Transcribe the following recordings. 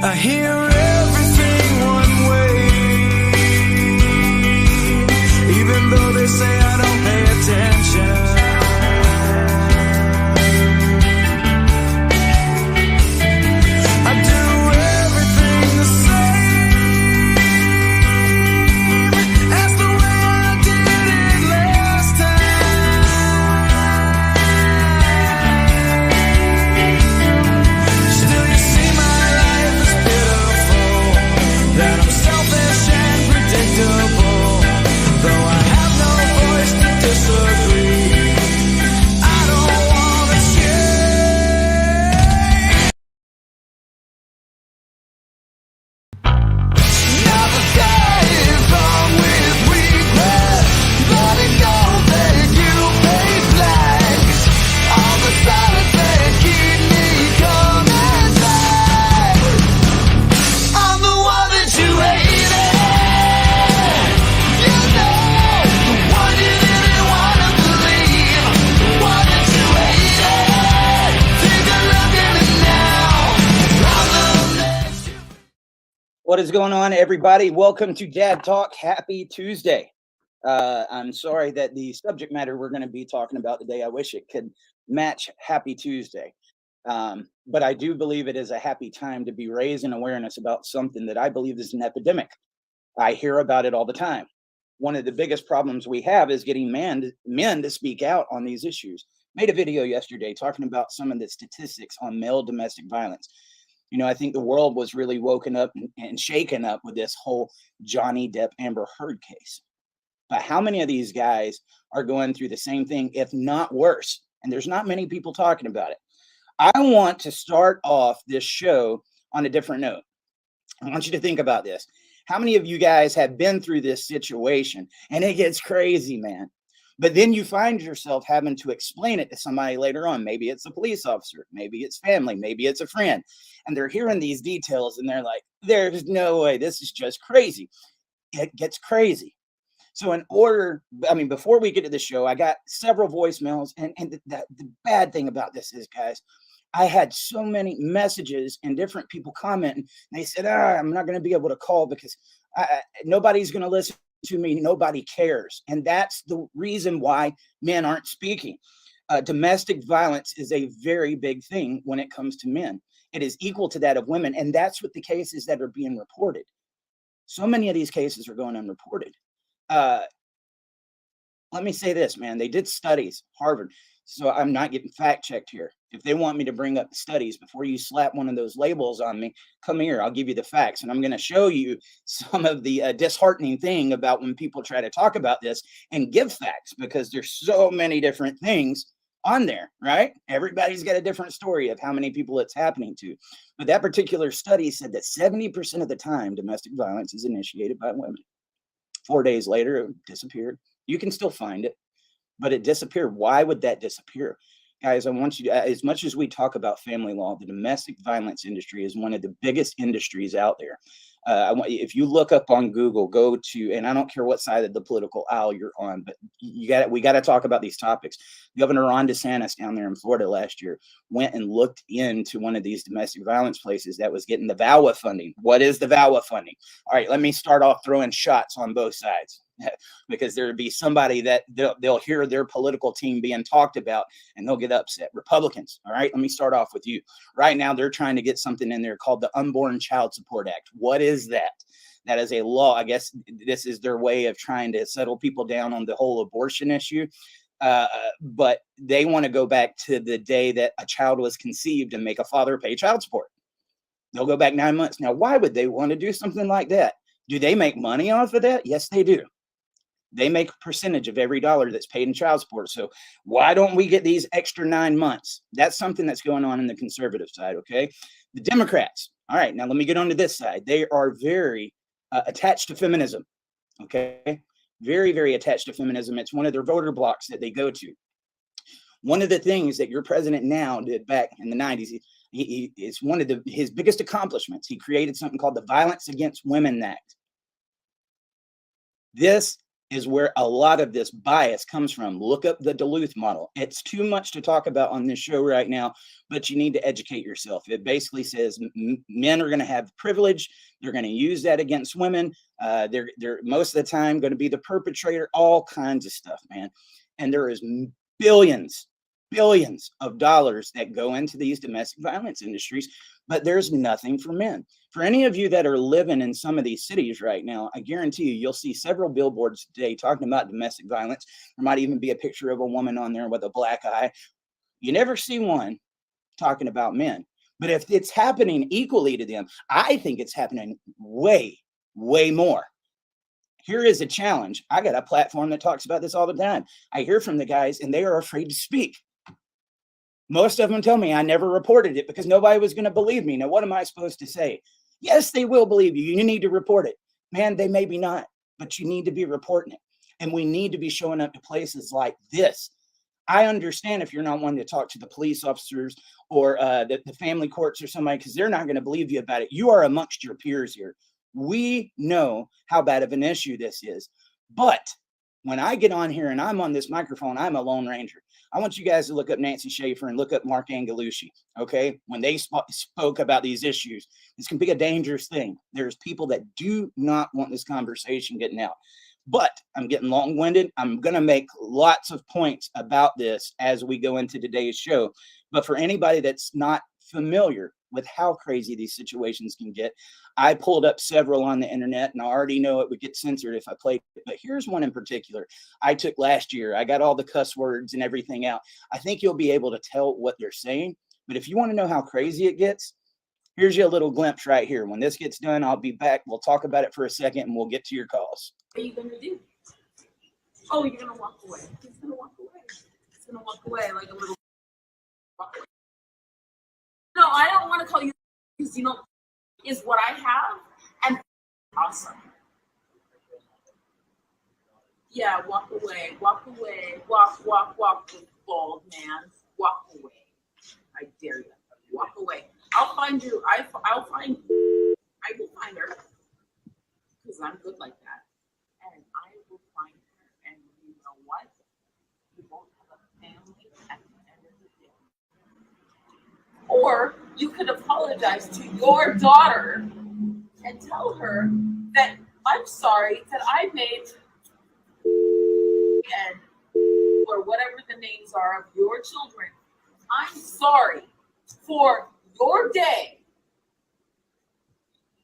I hear everything one way, even though they say I don't pay attention. I do everything the same as the way I did it last time. Still you see my life is pitiful, that I'm selfish and predictable. Though I have no voice to disagree, I don't wanna change. Never getting wrong with regret, letting go that you pay flags. All the silence that keep me coming back. I'm the one that you hated. You know, the one you didn't want to believe, the one that you hated. Take a look at me now. I'm the mess you. What is going on, everybody? Welcome to Dad Talk. Happy Tuesday. I'm sorry that the subject matter we're going to be talking about today, I wish it could match Happy Tuesday. But I do believe it is a happy time to be raising awareness about something that I believe is an epidemic. I hear about it all the time. One of the biggest problems we have is getting men to speak out on these issues. Made a video yesterday talking about some of the statistics on male domestic violence. You know, I think the world was really woken up and shaken up with this whole Johnny Depp Amber Heard case. But how many of these guys are going through the same thing, if not worse? And there's not many people talking about it. I want to start off this show on a different note. I want you to think about this. How many of you guys have been through this situation? And it gets crazy, man. But then you find yourself having to explain it to somebody later on. Maybe it's a police officer, maybe it's family, maybe it's a friend. And they're hearing these details and they're like, there's no way, this is just crazy. It gets crazy. So before we get to the show, I got several voicemails. And the bad thing about this is, guys, I had so many messages and different people commenting. And they said, I'm not going to be able to call because nobody's going to listen to me. Nobody cares. And that's the reason why men aren't speaking. Domestic violence is a very big thing when it comes to men. It is equal to that of women. And that's what the cases that are being reported. So many of these cases are going unreported. Let me say this, man. They did studies, Harvard. So I'm not getting fact checked here. If they want me to bring up the studies before you slap one of those labels on me, come here. I'll give you the facts. And I'm going to show you some of the disheartening thing about when people try to talk about this and give facts, because there's so many different things on there, right? Everybody's got a different story of how many people it's happening to. But that particular study said that 70% of the time domestic violence is initiated by women. 4 days later, it disappeared. You can still find it, but it disappeared. Why would that disappear? Guys, I want you to, as much as we talk about family law, the domestic violence industry is one of the biggest industries out there. If you look up on Google, go to, and I don't care what side of the political aisle you're on, but we got to talk about these topics. Governor Ron DeSantis down there in Florida last year went and looked into one of these domestic violence places that was getting the VAWA funding. What is the VAWA funding? All right, let me start off throwing shots on both sides. Because there'll be somebody that they'll hear their political team being talked about and they'll get upset. Republicans, all right, let me start off with you. Right now, they're trying to get something in there called the Unborn Child Support Act. What is that? That is a law. I guess this is their way of trying to settle people down on the whole abortion issue. But they want to go back to the day that a child was conceived and make a father pay child support. They'll go back 9 months. Now, why would they want to do something like that? Do they make money off of that? Yes, they do. They make a percentage of every dollar that's paid in child support. So why don't we get these extra 9 months? That's something that's going on in the conservative side, okay? The Democrats, all right, now let me get on to this side. They are very attached to feminism, okay? Very, very attached to feminism. It's one of their voter blocks that they go to. One of the things that your president now did back in the 90s, it's one of his biggest accomplishments. He created something called the Violence Against Women Act. This is where a lot of this bias comes from. Look up the Duluth model. It's too much to talk about on this show right now, but you need to educate yourself. It basically says men are going to have privilege. They're going to use that against women. They're most of the time going to be the perpetrator, all kinds of stuff, man. And there is billions of dollars that go into these domestic violence industries, but there's nothing for men. For any of you that are living in some of these cities right now, I guarantee you'll see several billboards today talking about domestic violence. There might even be a picture of a woman on there with a black eye. You never see one talking about men. But if it's happening equally to them, I think it's happening way more. Here is a challenge. I got a platform that talks about this all the time. I hear from the guys and they are afraid to speak. Most of them tell me I never reported it because nobody was going to believe me. Now, what am I supposed to say? Yes, they will believe you. You need to report it. Man, they maybe not, but you need to be reporting it. And we need to be showing up to places like this. I understand if you're not wanting to talk to the police officers or the family courts or somebody, because they're not going to believe you about it. You are amongst your peers here. We know how bad of an issue this is. But when I get on here and I'm on this microphone, I'm a Lone Ranger. I want you guys to look up Nancy Schaefer and look up Mark Angelucci, okay? When they spoke about these issues, this can be a dangerous thing. There's people that do not want this conversation getting out. But I'm getting long-winded. I'm going to make lots of points about this as we go into today's show. But for anybody that's not familiar with how crazy these situations can get, I pulled up several on the internet, and I already know it would get censored if I played it. But here's one in particular I took last year. I got all the cuss words and everything out. I think you'll be able to tell what they're saying. But if you want to know how crazy it gets, here's your little glimpse right here. When this gets done, I'll be back. We'll talk about it for a second, and we'll get to your calls. What are you going to do? Oh, you're going to walk away. He's going to walk away. He's going to walk away like a little walk away. No, I don't want to call you because, is what I have and awesome. Yeah, walk away, walk, bald man, walk away. I dare you, walk away. I'll find you. I will find her because I'm good like that, and I will find her. And you know what? You won't have a family at the end of the day. Or you could apologize to your daughter and tell her that I'm sorry that I made and or whatever the names are of your children. I'm sorry for your day.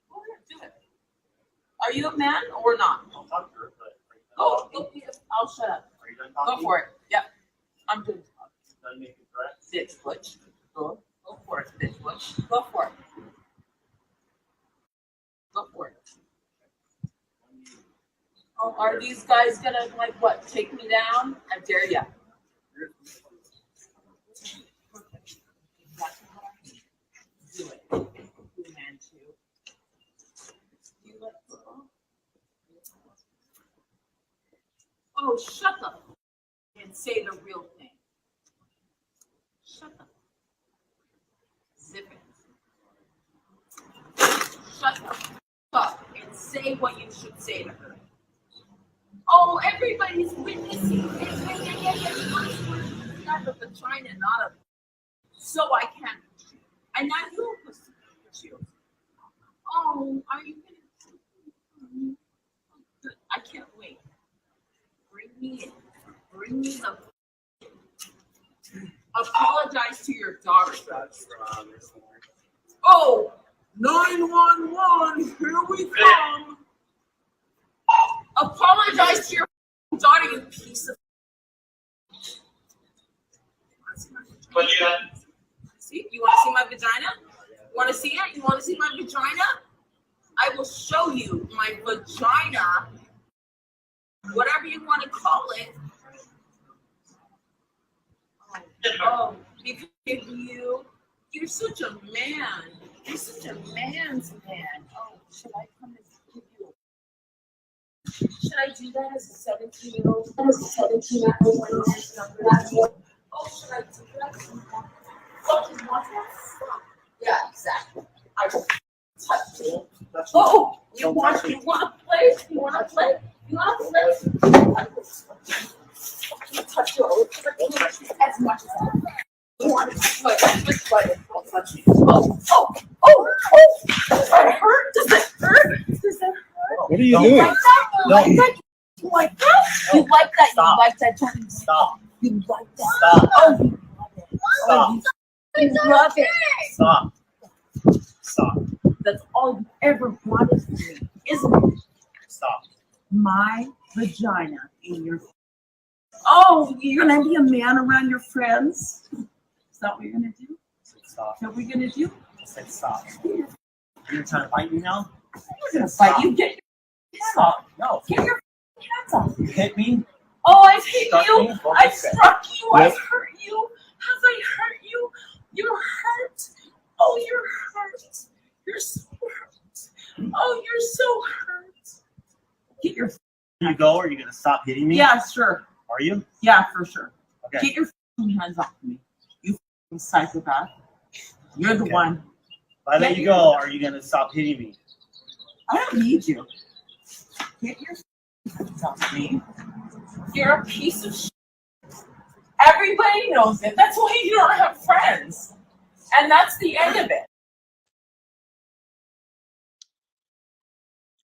Go ahead, do it. Are you a man or not? I'll talk to her, but Go, I'll shut up. are you done talking? Go for it. Yep. I'm doing Done making threats? bitch butch. Go for it, bitch butch. Go for it. Go for it. Oh, are these guys gonna take me down? I dare ya. Do it. You man too. You let go. Oh, shut up and say the real thing. Shut up. Zip it. Shut up and say what you should say to her. Oh, everybody's witnessing. Not a vagina, not a. So I can't. And now you pussy. Oh, are you gonna? Good. I can't wait. Bring me in. Bring me the. Apologize to your daughter. Oh, 911, here we come. Apologize to your daughter, you piece of. But you got See, you want to see my vagina? You want to see it? You want to see my vagina? I will show you my vagina, whatever you want to call it. Oh, because you're such a man. You're such a man's man. Oh, should I come and give you should I do that as a 17-year-old? As a 17-year-old Oh, should I do that? Oh, you want that? Yeah, exactly. I will touch it. Oh, you want to play? You want to play? You want to touch you all as much as I want to touch I'll touch you. Oh. Does that hurt? Does that hurt? What are you You doing? like that? You like that? You like that? You like that? Stop. You like that? Stop. You like that? Stop. Oh, you love it. Stop. You love it. Stop. Stop. That's all you ever wanted from me, isn't it? Stop. My vagina in your. Oh, you're gonna be a man around your friends? Is that what you're gonna do? Stop. Is that what you're gonna do? I said stop. You're trying to bite me now? I'm gonna fight you. Get Stop. No. your hands off. You hit me? Oh, I've hit Struck you. me? Well, I've that's good. struck you. Yep. I've hurt you. Have I hurt you? You're hurt. Oh, you're hurt. You're so hurt. Oh, you're so hurt. Get your. You go, or are you gonna stop hitting me? Yeah, sure. Are you? Yeah, for sure. Okay. Get your hands off me. You psychopath. You're the Okay. one. If I let you go, are you gonna stop hitting me? I don't need you. Get your hands off me. You're a piece of shit. Everybody knows it. That's why you don't have friends. And that's the end of it.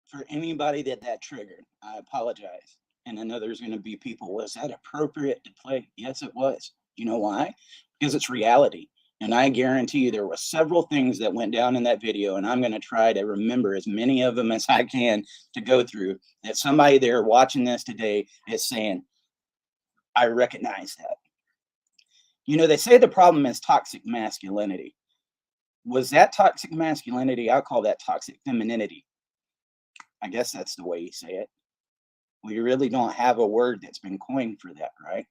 For anybody that triggered, I apologize. And I know there's going to be people, was that appropriate to play? Yes, it was. You know why? Because it's reality. And I guarantee you there were several things that went down in that video, and I'm going to try to remember as many of them as I can to go through, that somebody there watching this today is saying, I recognize that. You know, they say the problem is toxic masculinity. Was that toxic masculinity? I call that toxic femininity. I guess that's the way you say it. We really don't have a word that's been coined for that, right?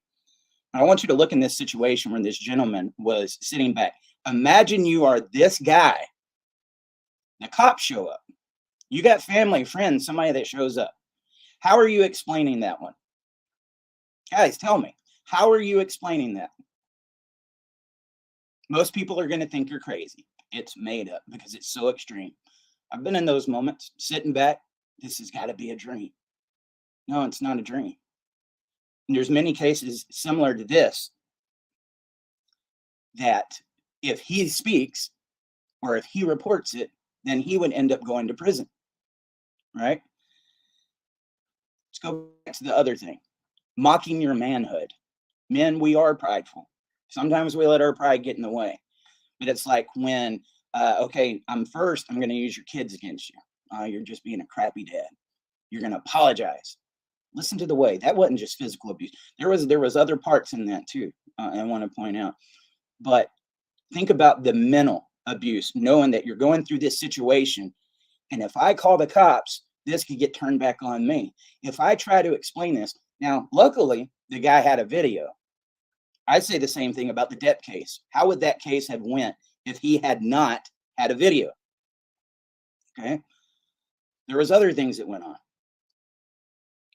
I want you to look in this situation where this gentleman was sitting back. Imagine you are this guy. The cops show up. You got family, friends, somebody that shows up. How are you explaining that one? Guys, tell me. How are you explaining that? Most people are going to think you're crazy. It's made up because it's so extreme. I've been in those moments, sitting back. This has got to be a dream. No, it's not a dream. And there's many cases similar to this that if he speaks or if he reports it, then he would end up going to prison, right? Let's go back to the other thing. Mocking your manhood. Men, we are prideful. Sometimes we let our pride get in the way. But it's like when, okay, I'm going to use your kids against you. You're just being a crappy dad. You're going to apologize. Listen to the way. That wasn't just physical abuse. There was other parts in that too, I want to point out. But think about the mental abuse, knowing that you're going through this situation. And if I call the cops, this could get turned back on me. If I try to explain this. Now, luckily, the guy had a video. I say the same thing about the Depp case. How would that case have went if he had not had a video? Okay. There was other things that went on.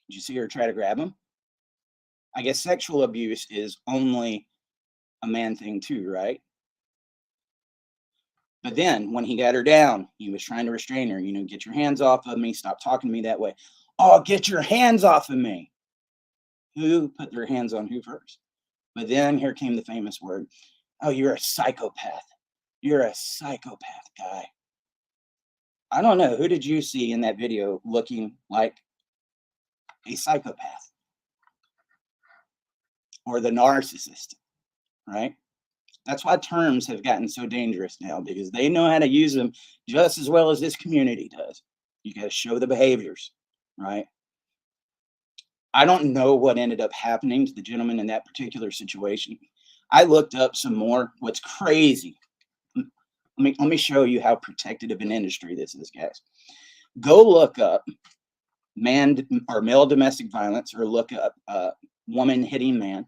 Did you see her try to grab him? I guess sexual abuse is only a man thing too, right? But then when he got her down, he was trying to restrain her. You know, get your hands off of me. Stop talking to me that way. Oh, get your hands off of me. Who put their hands on who first? But then here came the famous word. Oh, you're a psychopath. You're a psychopath guy. I don't know. Who did you see in that video looking like a psychopath or the narcissist, right? That's why terms have gotten so dangerous now, because they know how to use them just as well as this community does. You got to show the behaviors, right? I don't know what ended up happening to the gentleman in that particular situation. I looked up some more. What's crazy. Let me show you how protected of an industry this is, guys. Go look up man or male domestic violence, or look up woman hitting man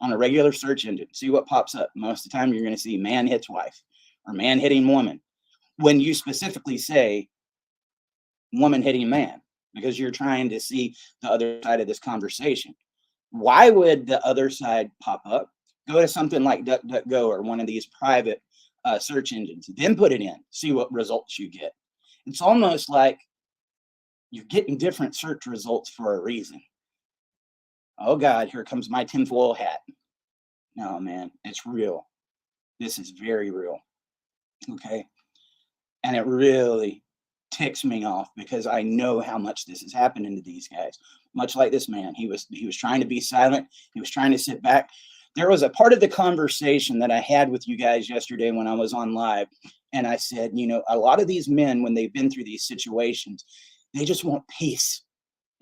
on a regular search engine. See what pops up. Most of the time you're going to see man hits wife or man hitting woman. When you specifically say woman hitting man, because you're trying to see the other side of this conversation. Why would the other side pop up? Go to something like DuckDuckGo or one of these private search engines, then put it in, see what results you get. It's almost like You're getting different search results for a reason. Oh God, here comes my tinfoil hat. No, man, it's real. This is very real. Okay. And it really ticks me off because I know how much this is happening to these guys. Much like this man, he was trying to be silent. He was trying to sit back. There was a part of the conversation that I had with you guys yesterday when I was on live, and I said, you know, a lot of these men, when they've been through these situations, they just want peace.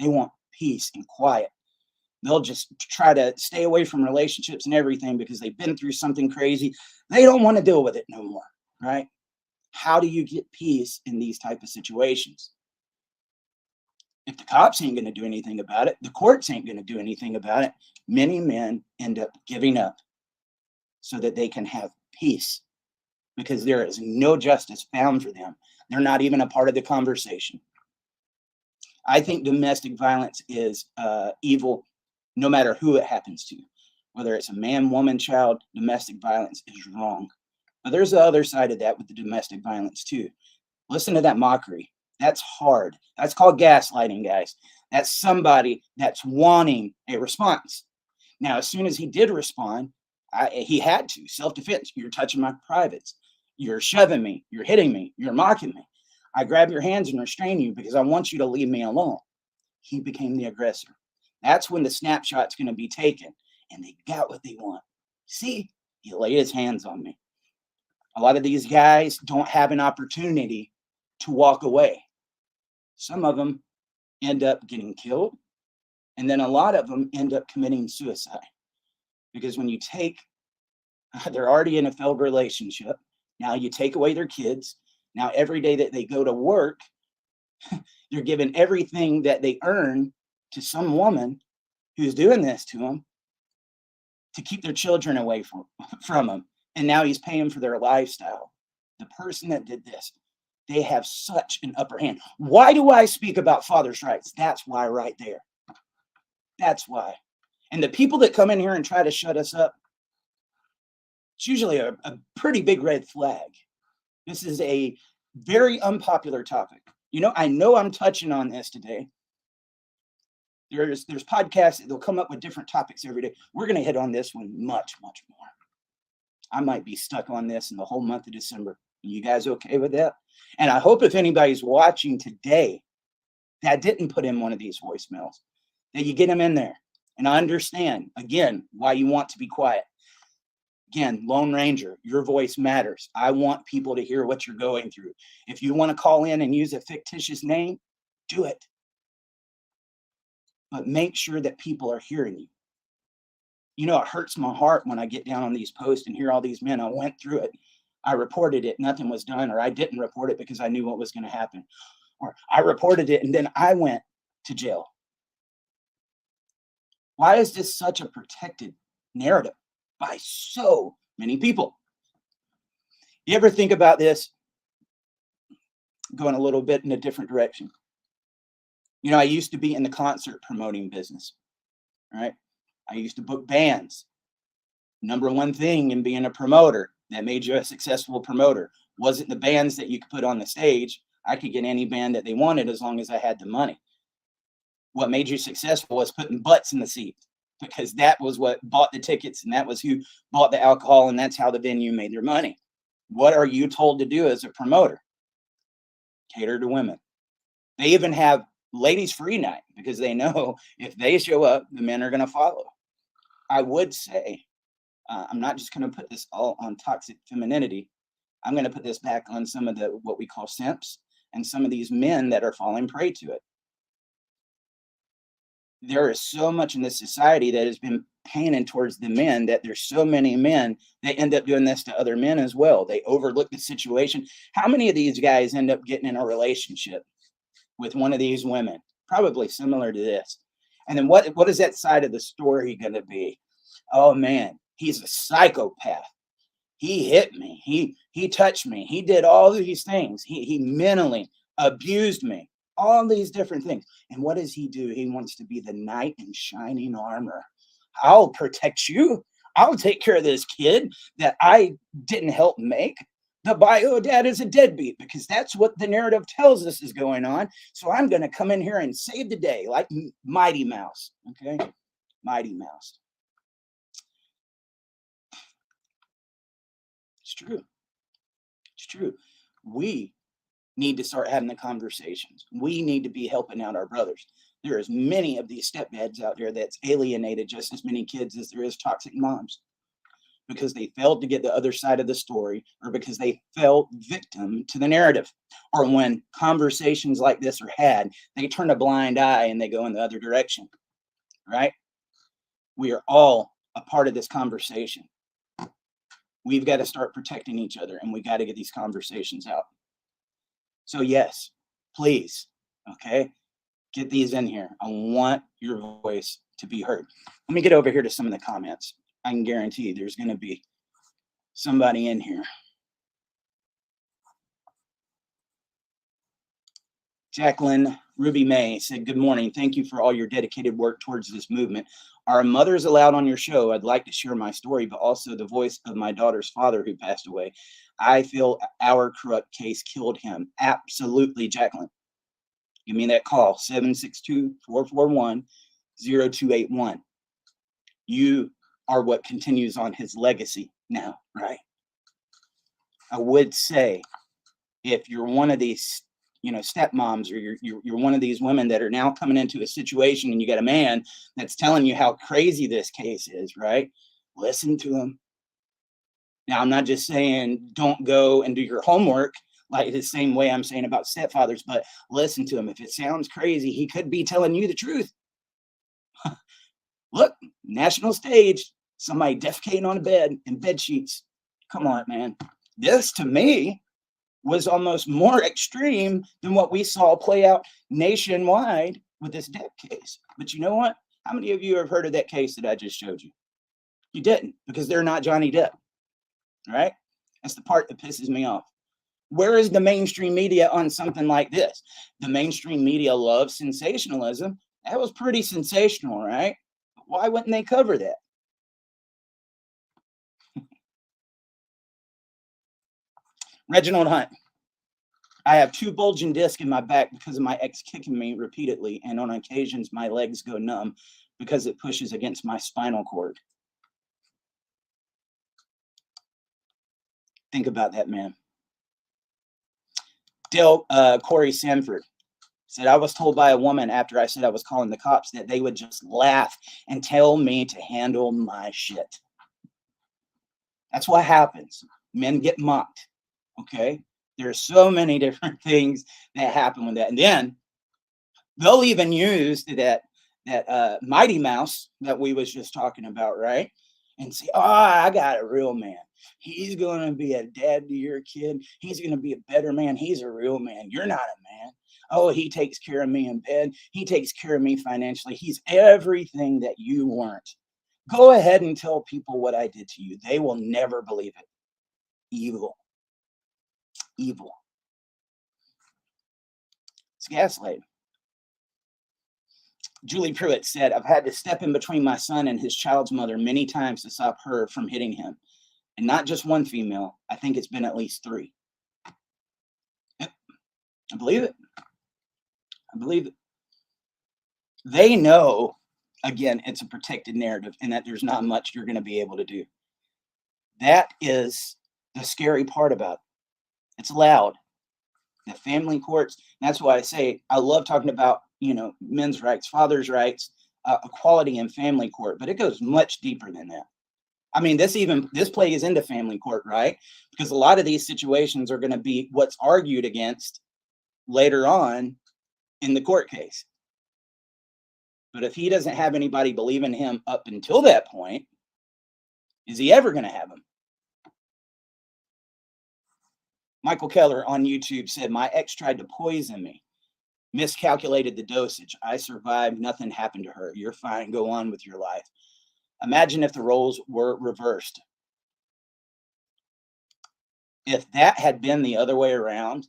They want peace and quiet. They'll just try to stay away from relationships and everything because they've been through something crazy. They don't want to deal with it no more, right? How do you get peace in these type of situations? If the cops ain't going to do anything about it, the courts ain't going to do anything about it, many men end up giving up so that they can have peace because there is no justice found for them. They're not even a part of the conversation. I think domestic violence is evil no matter who it happens to. Whether it's a man, woman, child, domestic violence is wrong. But there's the other side of that with the domestic violence too. Listen to that mockery. That's hard. That's called gaslighting, guys. That's somebody that's wanting a response. Now, as soon as he did respond, he had to. Self-defense. You're touching my privates. You're shoving me. You're hitting me. You're mocking me. I grab your hands and restrain you because I want you to leave me alone. He became the aggressor. That's when the snapshot's going to be taken. And they got what they want. See, he laid his hands on me. A lot of these guys don't have an opportunity to walk away. Some of them end up getting killed. And then a lot of them end up committing suicide. Because when you take, they're already in a failed relationship. Now you take away their kids. Now every day that they go to work, you're giving everything that they earn to some woman who's doing this to them to keep their children away from them. And now he's paying for their lifestyle. The person that did this, they have such an upper hand. Why do I speak about fathers' rights? That's why right there. That's why. And the people that come in here and try to shut us up, it's usually a pretty big red flag. This is a very unpopular topic. You know I'm touching on this today. There's podcasts that they'll come up with different topics every day. We're going to hit on this one much, much more. I might be stuck on this in the whole month of December. You guys okay with that? And I hope if anybody's watching today that didn't put in one of these voicemails, that you get them in there. And I understand, again, why you want to be quiet. Again, Lone Ranger, your voice matters. I want people to hear what you're going through. If you want to call in and use a fictitious name, do it. But make sure that people are hearing you. You know, it hurts my heart when I get down on these posts and hear all these men. I went through it. I reported it. Nothing was done. Or I didn't report it because I knew what was going to happen. Or I reported it and then I went to jail. Why is this such a protected narrative by so many people? You ever think about this? Going a little bit in a different direction. You know, I used to be in the concert promoting business, right? I used to book bands. Number one thing in being a promoter that made you a successful promoter wasn't the bands that you could put on the stage. I could get any band that they wanted as long as I had the money. What made you successful was putting butts in the seat, because that was what bought the tickets and that was who bought the alcohol, and that's how the venue made their money. What are you told to do as a promoter? Cater to women. They even have ladies free night because they know if they show up, the men are going to follow. I would say, I'm not just going to put this all on toxic femininity. I'm going to put this back on some of the what we call simps and some of these men that are falling prey to it. There is so much in this society that has been panning towards the men that there's so many men that end up doing this to other men as well. They overlook the situation. How many of these guys end up getting in a relationship with one of these women? Probably similar to this. And then what is that side of the story going to be? Oh man, he's a psychopath. He hit me. He touched me. He did all these things. He mentally abused me. All these different things. And what does he do? He wants to be the knight in shining armor. I'll protect you. I'll take care of this kid that I didn't help make. the bio dad is a deadbeat, because that's what the narrative tells us is going on. So I'm going to come in here and save the day like Mighty Mouse. Okay. Mighty Mouse. It's true. It's true. We need to start having the conversations. We need to be helping out our brothers. There is many of these stepdads out there that's alienated just as many kids as there is toxic moms, because they failed to get the other side of the story, or because they fell victim to the narrative, or when conversations like this are had, they turn a blind eye and they go in the other direction, right? We are all a part of this conversation. We've got to start protecting each other, and we got to get these conversations out. So yes, please, okay, get these in here. I want your voice to be heard. Let me get over here to some of the comments. I can guarantee you there's going to be somebody in here. Jacqueline Ruby May said, good morning. Thank you for all your dedicated work towards this movement. Are mothers allowed on your show? I'd like to share my story, but also the voice of my daughter's father who passed away. I feel our corrupt case killed him. Absolutely, Jacqueline. Give me that call, 762-441-0281. You are what continues on his legacy now, right? I would say, if you're one of these, stepmoms, or you're one of these women that are now coming into a situation and you got a man that's telling you how crazy this case is, right? Listen to him. Now, I'm not just saying don't go and do your homework like the same way I'm saying about stepfathers, but listen to him. If it sounds crazy, he could be telling you the truth. Look, national stage, somebody defecating on a bed in bed sheets. Come on, man. This, to me, was almost more extreme than what we saw play out nationwide with this Depp case. But you know what? How many of you have heard of that case that I just showed you? You didn't, because they're not Johnny Depp, right? That's the part that pisses me off. Where is the mainstream media on something like this? The mainstream media loves sensationalism. That was pretty sensational, right? Why wouldn't they cover that? Reginald Hunt. I have 2 bulging discs in my back because of my ex kicking me repeatedly, and on occasions my legs go numb because it pushes against my spinal cord. Think about that, man. Corey Sanford said, I was told by a woman after I said I was calling the cops that they would just laugh and tell me to handle my shit. That's what happens. Men get mocked. Okay. There's so many different things that happen with that. And then they'll even use that Mighty Mouse that we was just talking about, right? And say, oh, I got a real man. He's going to be a dad to your kid. He's going to be a better man. He's a real man. You're not a man. Oh, he takes care of me in bed. He takes care of me financially. He's everything that you weren't. Go ahead and tell people what I did to you. They will never believe it. Evil. Evil. It's gaslighting. Julie Pruitt said, I've had to step in between my son and his child's mother many times to stop her from hitting him. And not just one female. I think it's been at least 3. Yep. I believe it. I believe it. They know, again, it's a protected narrative and that there's not much you're going to be able to do. That is the scary part about it. It's loud. The family courts. That's why I say I love talking about, men's rights, fathers' rights, equality in family court, but it goes much deeper than that. I mean, this plays into family court, right? Because a lot of these situations are going to be what's argued against later on in the court case. But if he doesn't have anybody believe in him up until that point, is he ever going to have them? Michael Keller on YouTube said, my ex tried to poison me, miscalculated the dosage. I survived. Nothing happened to her. You're fine. Go on with your life. Imagine if the roles were reversed. If that had been the other way around,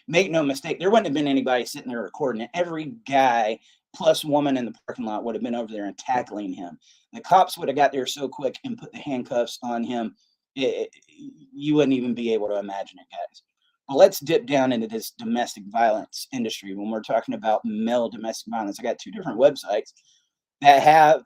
make no mistake, there wouldn't have been anybody sitting there recording it. Every guy plus woman in the parking lot would have been over there and tackling him. The cops would have got there so quick and put the handcuffs on him you wouldn't even be able to imagine it, guys. Well, let's dip down into this domestic violence industry when we're talking about male domestic violence. I got two different websites that have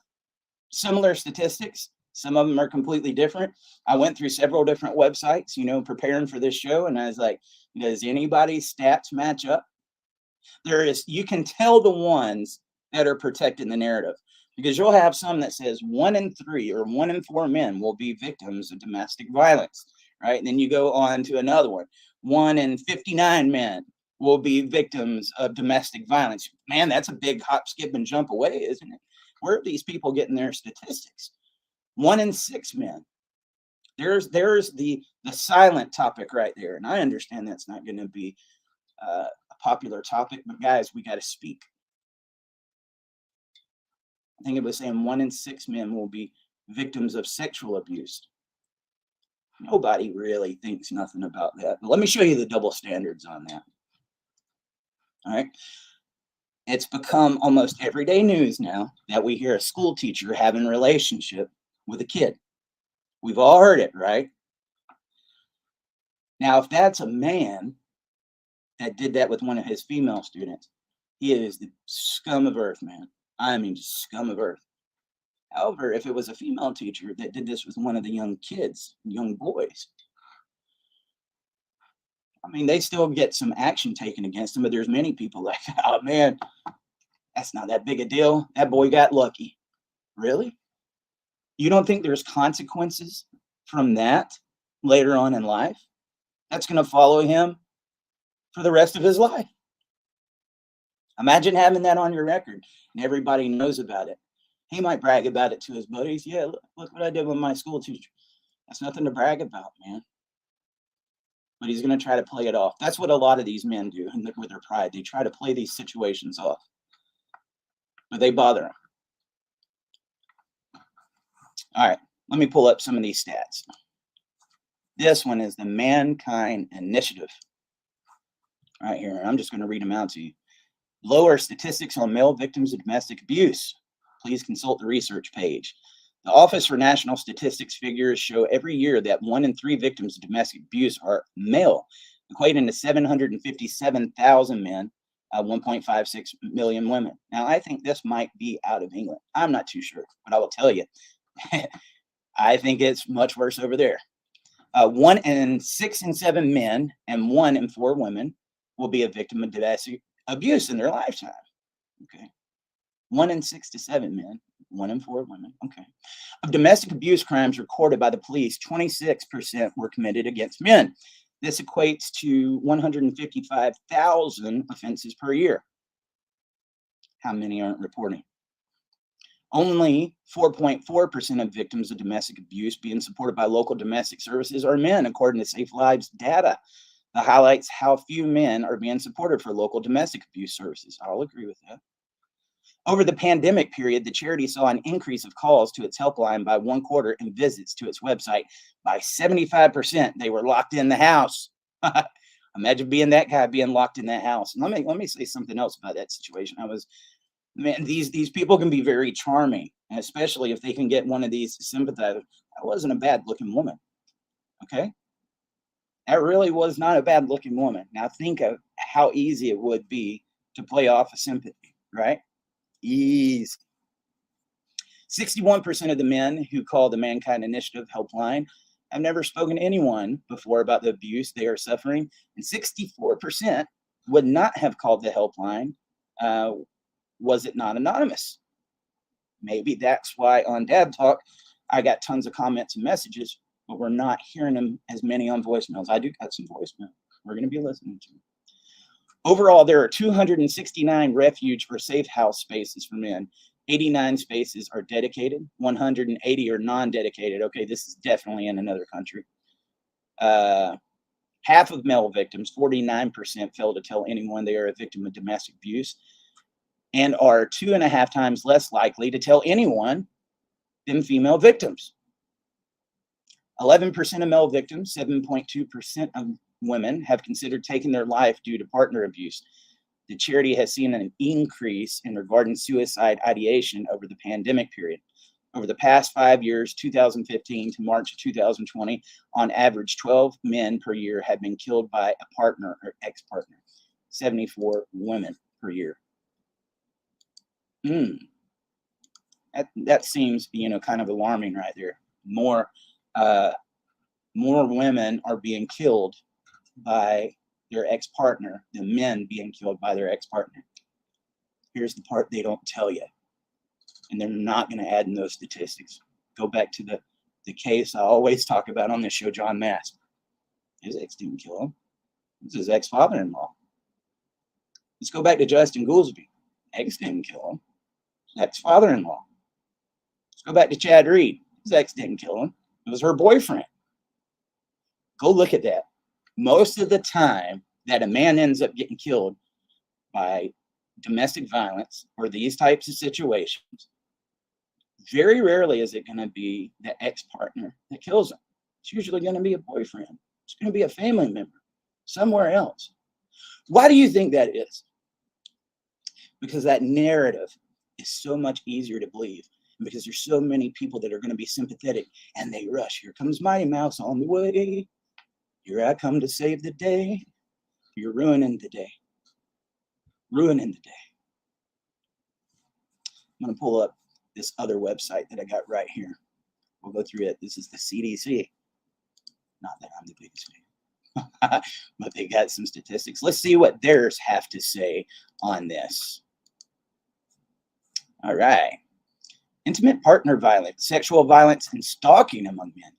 similar statistics. Some of them are completely different. I went through several different websites, preparing for this show, and I was like, does anybody's stats match up? You can tell the ones that are protecting the narrative, because you'll have some that says 1 in 3 or 1 in 4 men will be victims of domestic violence, right? And then you go on to another one. 1 in 59 men will be victims of domestic violence. Man, that's a big hop, skip, and jump away, isn't it? Where are these people getting their statistics? 1 in 6 men. There's the silent topic right there. And I understand that's not going to be a popular topic, but guys, we got to speak. I think it was saying 1 in 6 men will be victims of sexual abuse. Nobody really thinks nothing about that. But let me show you the double standards on that. All right. It's become almost everyday news now that we hear a school teacher having a relationship with a kid. We've all heard it, right? Now, if that's a man that did that with one of his female students, he is the scum of earth, man. I mean, scum of earth. However, if it was a female teacher that did this with one of the young kids, young boys, I mean, they still get some action taken against them, but there's many people like, oh man, that's not that big a deal. That boy got lucky. Really? You don't think there's consequences from that later on in life? That's going to follow him for the rest of his life. Imagine having that on your record and everybody knows about it. He might brag about it to his buddies. Yeah, look what I did with my school teacher. That's nothing to brag about, man. But he's going to try to play it off. That's what a lot of these men do with their pride. They try to play these situations off. But they bother him. All right, let me pull up some of these stats. This one is the Mankind Initiative. Right here, I'm just going to read them out to you. Lower statistics on male victims of domestic abuse. Please consult the research page. The Office for National Statistics figures show every year that 1 in 3 victims of domestic abuse are male, equating to 757,000 men, 1.56 million women. Now, I think this might be out of England. I'm not too sure, but I will tell you, I think it's much worse over there. 1 in 6 and 7 men and 1 in 4 women will be a victim of domestic abuse in their lifetime. Okay. 1 in 6 to 7 men, 1 in 4 women. Okay. Of domestic abuse crimes recorded by the police, 26% were committed against men. This equates to 155,000 offenses per year. How many aren't reporting? Only 4.4% of victims of domestic abuse being supported by local domestic services are men, according to Safe Lives data. That highlights how few men are being supported for local domestic abuse services. I'll agree with that. Over the pandemic period, the charity saw an increase of calls to its helpline by 1/4 and visits to its website by 75%. They were locked in the house. Imagine being that guy being locked in that house. And let me say something else about that situation. Man, these people can be very charming, especially if they can get one of these sympathizers. That wasn't a bad looking woman. Okay. That really was not a bad looking woman. Now think of how easy it would be to play off a sympathy, right? Easy. 61% of the men who call the Mankind Initiative helpline have never spoken to anyone before about the abuse they are suffering, and 64% would not have called the helpline was it not anonymous. Maybe that's why on Dad Talk I got tons of comments and messages, but we're not hearing them as many on voicemails. I do got some voicemail. We're going to be listening to them. Overall, there are 269 refuge or safe house spaces for men. 89 spaces are dedicated. 180 are non-dedicated. Okay, this is definitely in another country. Half of male victims, 49%, fail to tell anyone they are a victim of domestic abuse and are 2.5 times less likely to tell anyone than female victims. 11% of male victims, 7.2% of women have considered taking their life due to partner abuse. The charity has seen an increase in regarding suicide ideation over the pandemic period. Over the past 5 years, 2015 to March of 2020, on average, 12 men per year have been killed by a partner or ex-partner. 74 women per year. That seems, kind of alarming right there. More women are being killed by their ex-partner than men being killed by their ex-partner. Here's the part they don't tell you, and they're not going to add in those statistics. Go back to the case I always talk about on this show, John Mask. His ex didn't kill him. It was his ex-father-in-law. Let's go back to Justin Goolsby. Ex didn't kill him. His ex-father-in-law. Let's go back to Chad Reed. His ex didn't kill him. It was her boyfriend. Go look at that. Most of the time that a man ends up getting killed by domestic violence or these types of situations, very rarely is it going to be the ex-partner that kills him. It's usually going to be a boyfriend. It's going to be a family member somewhere else. Why do you think that is? Because that narrative is so much easier to believe, and because there's so many people that are going to be sympathetic, and they rush. Here comes Mighty Mouse on the way. Here I come to save the day. You're ruining the day. Ruining the day. I'm going to pull up this other website that I got right here. We'll go through it. This is the CDC. Not that I'm the biggest fan, but they got some statistics. Let's see what theirs have to say on this. All right. Intimate partner violence, sexual violence, and stalking among men.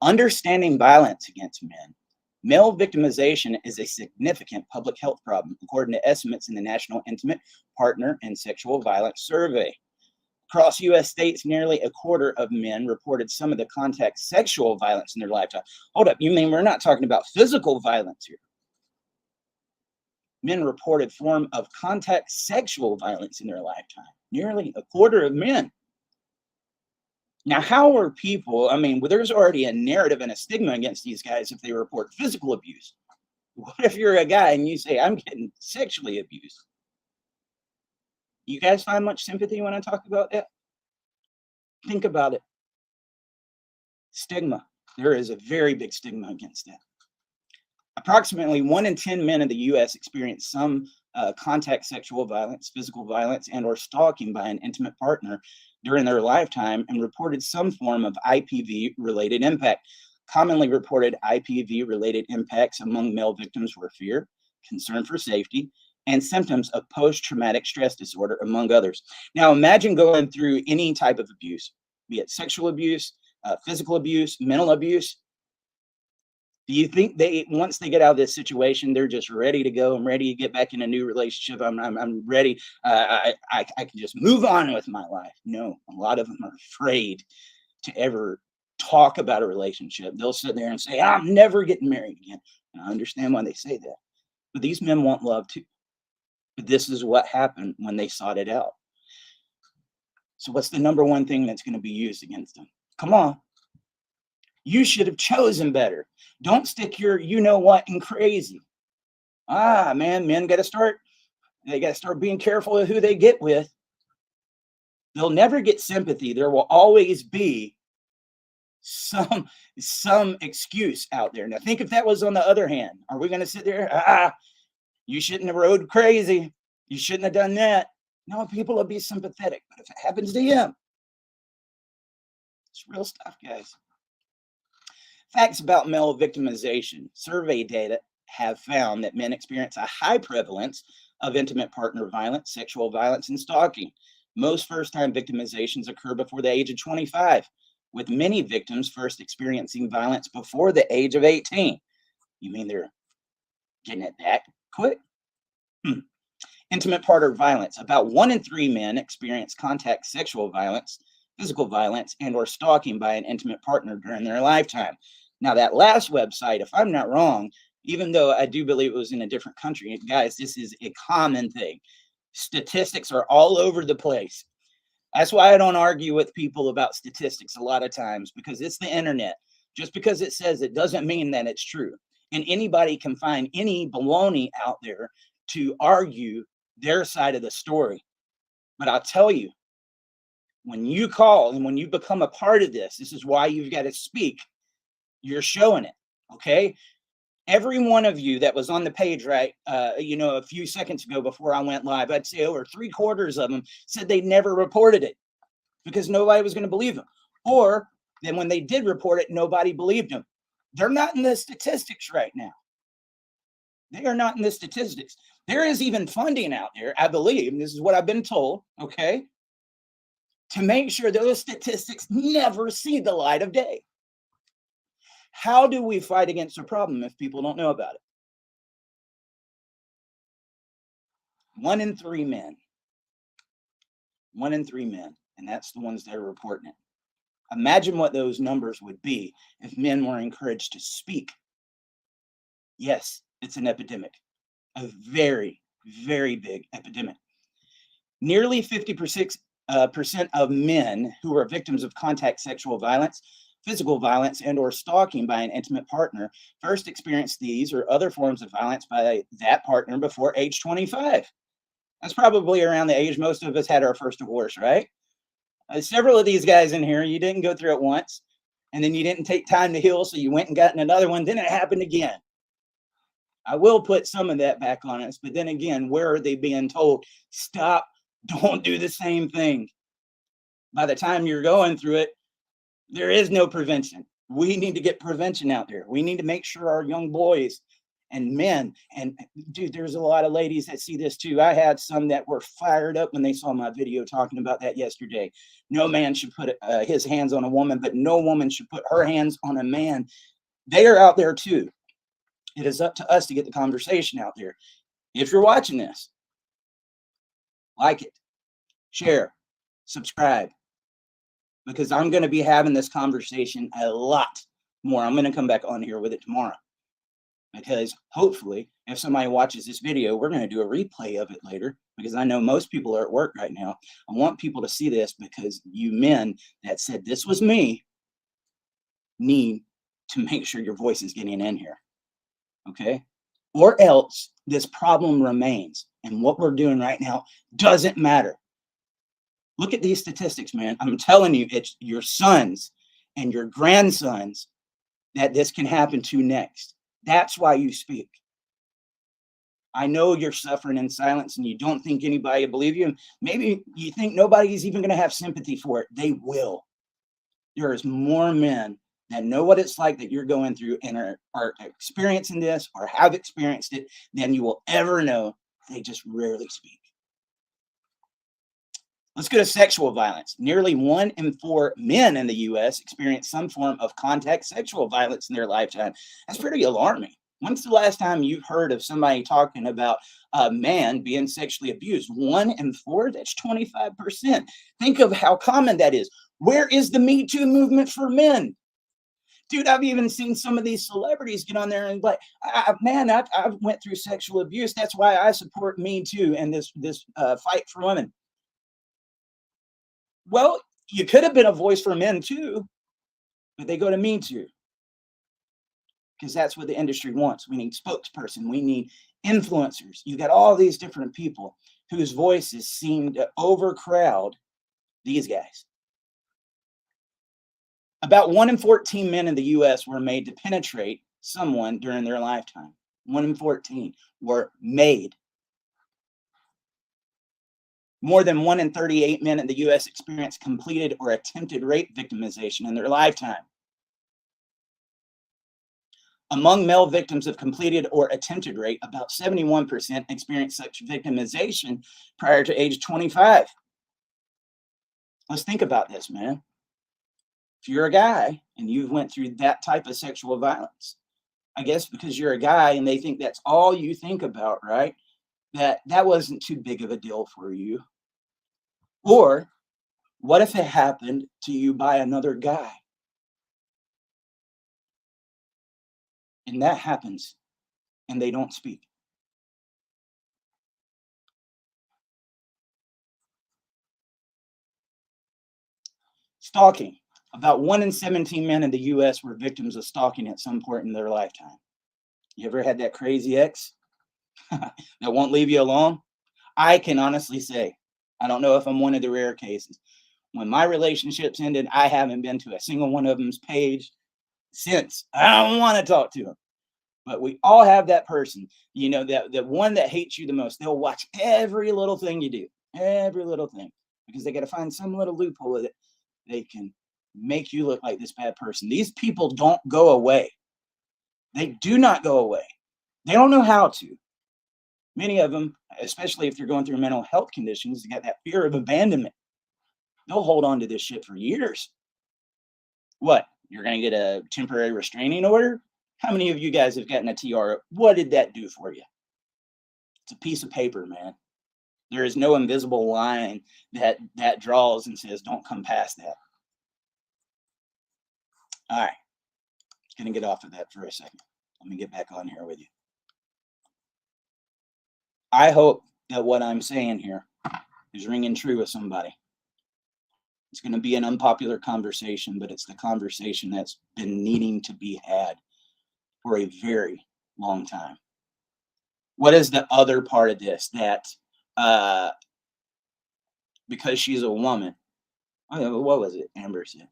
Understanding violence against men. Male victimization is a significant public health problem, according to estimates in the National Intimate Partner and Sexual Violence Survey. Across U.S. states, nearly a quarter of men reported some of the contact sexual violence in their lifetime. Hold up, you mean we're not talking about physical violence here? Men reported form of contact sexual violence in their lifetime. Nearly a quarter of men. Now, how are people, there's already a narrative and a stigma against these guys if they report physical abuse. What if you're a guy and you say, I'm getting sexually abused? You guys find much sympathy when I talk about that? Think about it. Stigma. There is a very big stigma against that. Approximately 1 in 10 men in the U.S. experience some contact sexual violence, physical violence, and or stalking by an intimate partner during their lifetime, and reported some form of IPV-related impact. Commonly reported IPV-related impacts among male victims were fear, concern for safety, and symptoms of post-traumatic stress disorder, among others. Now, imagine going through any type of abuse, be it sexual abuse, physical abuse, mental abuse. Do you think once they get out of this situation, they're just ready to go? I'm ready to get back in a new relationship. I'm ready. I can just move on with my life. No, a lot of them are afraid to ever talk about a relationship. They'll sit there and say, I'm never getting married again. And I understand why they say that. But these men want love too. But this is what happened when they sought it out. So what's the number one thing that's going to be used against them? Come on. You should have chosen better. Don't stick your you-know-what in crazy. Man, they got to start being careful of who they get with. They'll never get sympathy. There will always be some excuse out there. Now, think if that was on the other hand. Are we going to sit there? You shouldn't have rode crazy. You shouldn't have done that. No, people will be sympathetic. But if it happens to him, it's real stuff, guys. Facts about male victimization. Survey data have found that men experience a high prevalence of intimate partner violence, sexual violence, and stalking. Most first-time victimizations occur before the age of 25, with many victims first experiencing violence before the age of 18. You mean they're getting it that quick? Intimate partner violence. About 1 in 3 men experience contact sexual violence, physical violence, and or stalking by an intimate partner during their lifetime. Now, that last website, if I'm not wrong, even though I do believe it was in a different country, guys, this is a common thing. Statistics are all over the place. That's why I don't argue with people about statistics a lot of times, because it's the internet. Just because it says it doesn't mean that it's true. And anybody can find any baloney out there to argue their side of the story. But I'll tell you, When you call and when you become a part of this, this is why you've got to speak. You're showing it, okay? Every one of you that was on the page, right, a few seconds ago before I went live, I'd say over 3/4 of them said they never reported it because nobody was going to believe them. Or then when they did report it, nobody believed them. They're not in the statistics right now. They are not in the statistics. There is even funding out there, I believe, and this is what I've been told, okay, to make sure those statistics never see the light of day. How do we fight against a problem if people don't know about it? 1 in 3 men. 1 in 3 men, and that's the ones that are reporting it. Imagine what those numbers would be if men were encouraged to speak. Yes, it's an epidemic, a very, very big epidemic. Nearly 50% of men who are victims of contact sexual violence, physical violence, and or stalking by an intimate partner first experienced these or other forms of violence by that partner before age 25. That's probably around the age most of us had our first divorce, right? Several of these guys in here, you didn't go through it once, and then you didn't take time to heal, so you went and got in another one, then it happened again. I will put some of that back on us, but then again, where are they being told, stop, don't do the same thing? By the time you're going through it, there is no prevention. We need to get prevention out there. We need to make sure our young boys and men, and dude, there's a lot of ladies that see this too. I had some that were fired up when they saw my video talking about that yesterday. No man should put his hands on a woman, but no woman should put her hands on a man. They are out there too. It is up to us to get the conversation out there. If you're watching this, like it, share, subscribe, because I'm going to be having this conversation a lot more. I'm going to come back on here with it tomorrow, because hopefully if somebody watches this video, we're going to do a replay of it later, because I know most people are at work right now. I want people to see this, because you men that said this was me need to make sure your voice is getting in here, okay? Or else this problem remains, and what we're doing right now doesn't matter. Look at these statistics, man. I'm telling you, it's your sons and your grandsons that this can happen to next. That's why you speak. I know you're suffering in silence and you don't think anybody will believe you. Maybe you think nobody's even going to have sympathy for it. They will. There is more men that know what it's like that you're going through and are experiencing this or have experienced it than you will ever know. They just rarely speak. Let's go to sexual violence. Nearly 1 in 4 men in the U.S. experience some form of contact sexual violence in their lifetime. That's pretty alarming. When's the last time you've heard of somebody talking about a man being sexually abused? 1 in 4? That's 25%. Think of how common that is. Where is the Me Too movement for men? Dude, I've even seen some of these celebrities get on there and like, I went through sexual abuse. That's why I support Me Too and this fight for women. Well, you could have been a voice for men too, but they go to Me Too, because that's what the industry wants. We need spokesperson. We need influencers. You got all these different people whose voices seem to overcrowd these guys. About 1 in 14 men in the U.S. were made to penetrate someone during their lifetime. 1 in 14 were made. More than 1 in 38 men in the U.S. experienced completed or attempted rape victimization in their lifetime. Among male victims of completed or attempted rape, about 71% experienced such victimization prior to age 25. Let's think about this, man. If you're a guy and you've went through that type of sexual violence, I guess because you're a guy and they think that's all you think about, right? That wasn't too big of a deal for you. Or what if it happened to you by another guy? And that happens and they don't speak. Stalking. About 1 in 17 men in the U.S. were victims of stalking at some point in their lifetime. You ever had that crazy ex that won't leave you alone? I can honestly say, I don't know if I'm one of the rare cases. When my relationships ended, I haven't been to a single one of them's page since. I don't want to talk to them. But we all have that person, you know, that one that hates you the most. They'll watch every little thing you do, every little thing, because they got to find some little loophole that they can make you look like this bad person. These people don't go away. They do not go away. They don't know how to. Many of them, especially if they're going through mental health conditions, they got that fear of abandonment. They'll hold on to this shit for years. What? You're going to get a temporary restraining order? How many of you guys have gotten a TRO? What did that do for you? It's a piece of paper, man. There is no invisible line that draws and says, don't come past that. All right. I'm going to get off of that for a second. Let me get back on here with you. I hope that what I'm saying here is ringing true with somebody. It's going to be an unpopular conversation, but it's the conversation that's been needing to be had for a very long time. What is the other part of this? That because she's a woman, what was it Amber said?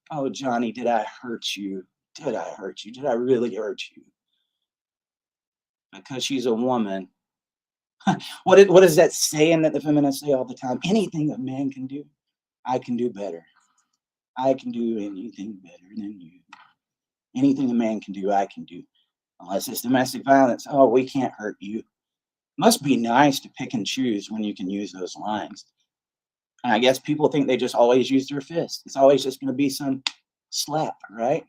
Oh, Johnny, did I hurt you? Did I hurt you? Did I really hurt you? Because she's a woman. What is that saying that the feminists say all the time? Anything a man can do, I can do better. I can do anything better than you. Anything a man can do, I can do. Unless it's domestic violence, oh, we can't hurt you. Must be nice to pick and choose when you can use those lines. And I guess people think they just always use their fist. It's always just going to be some slap, right?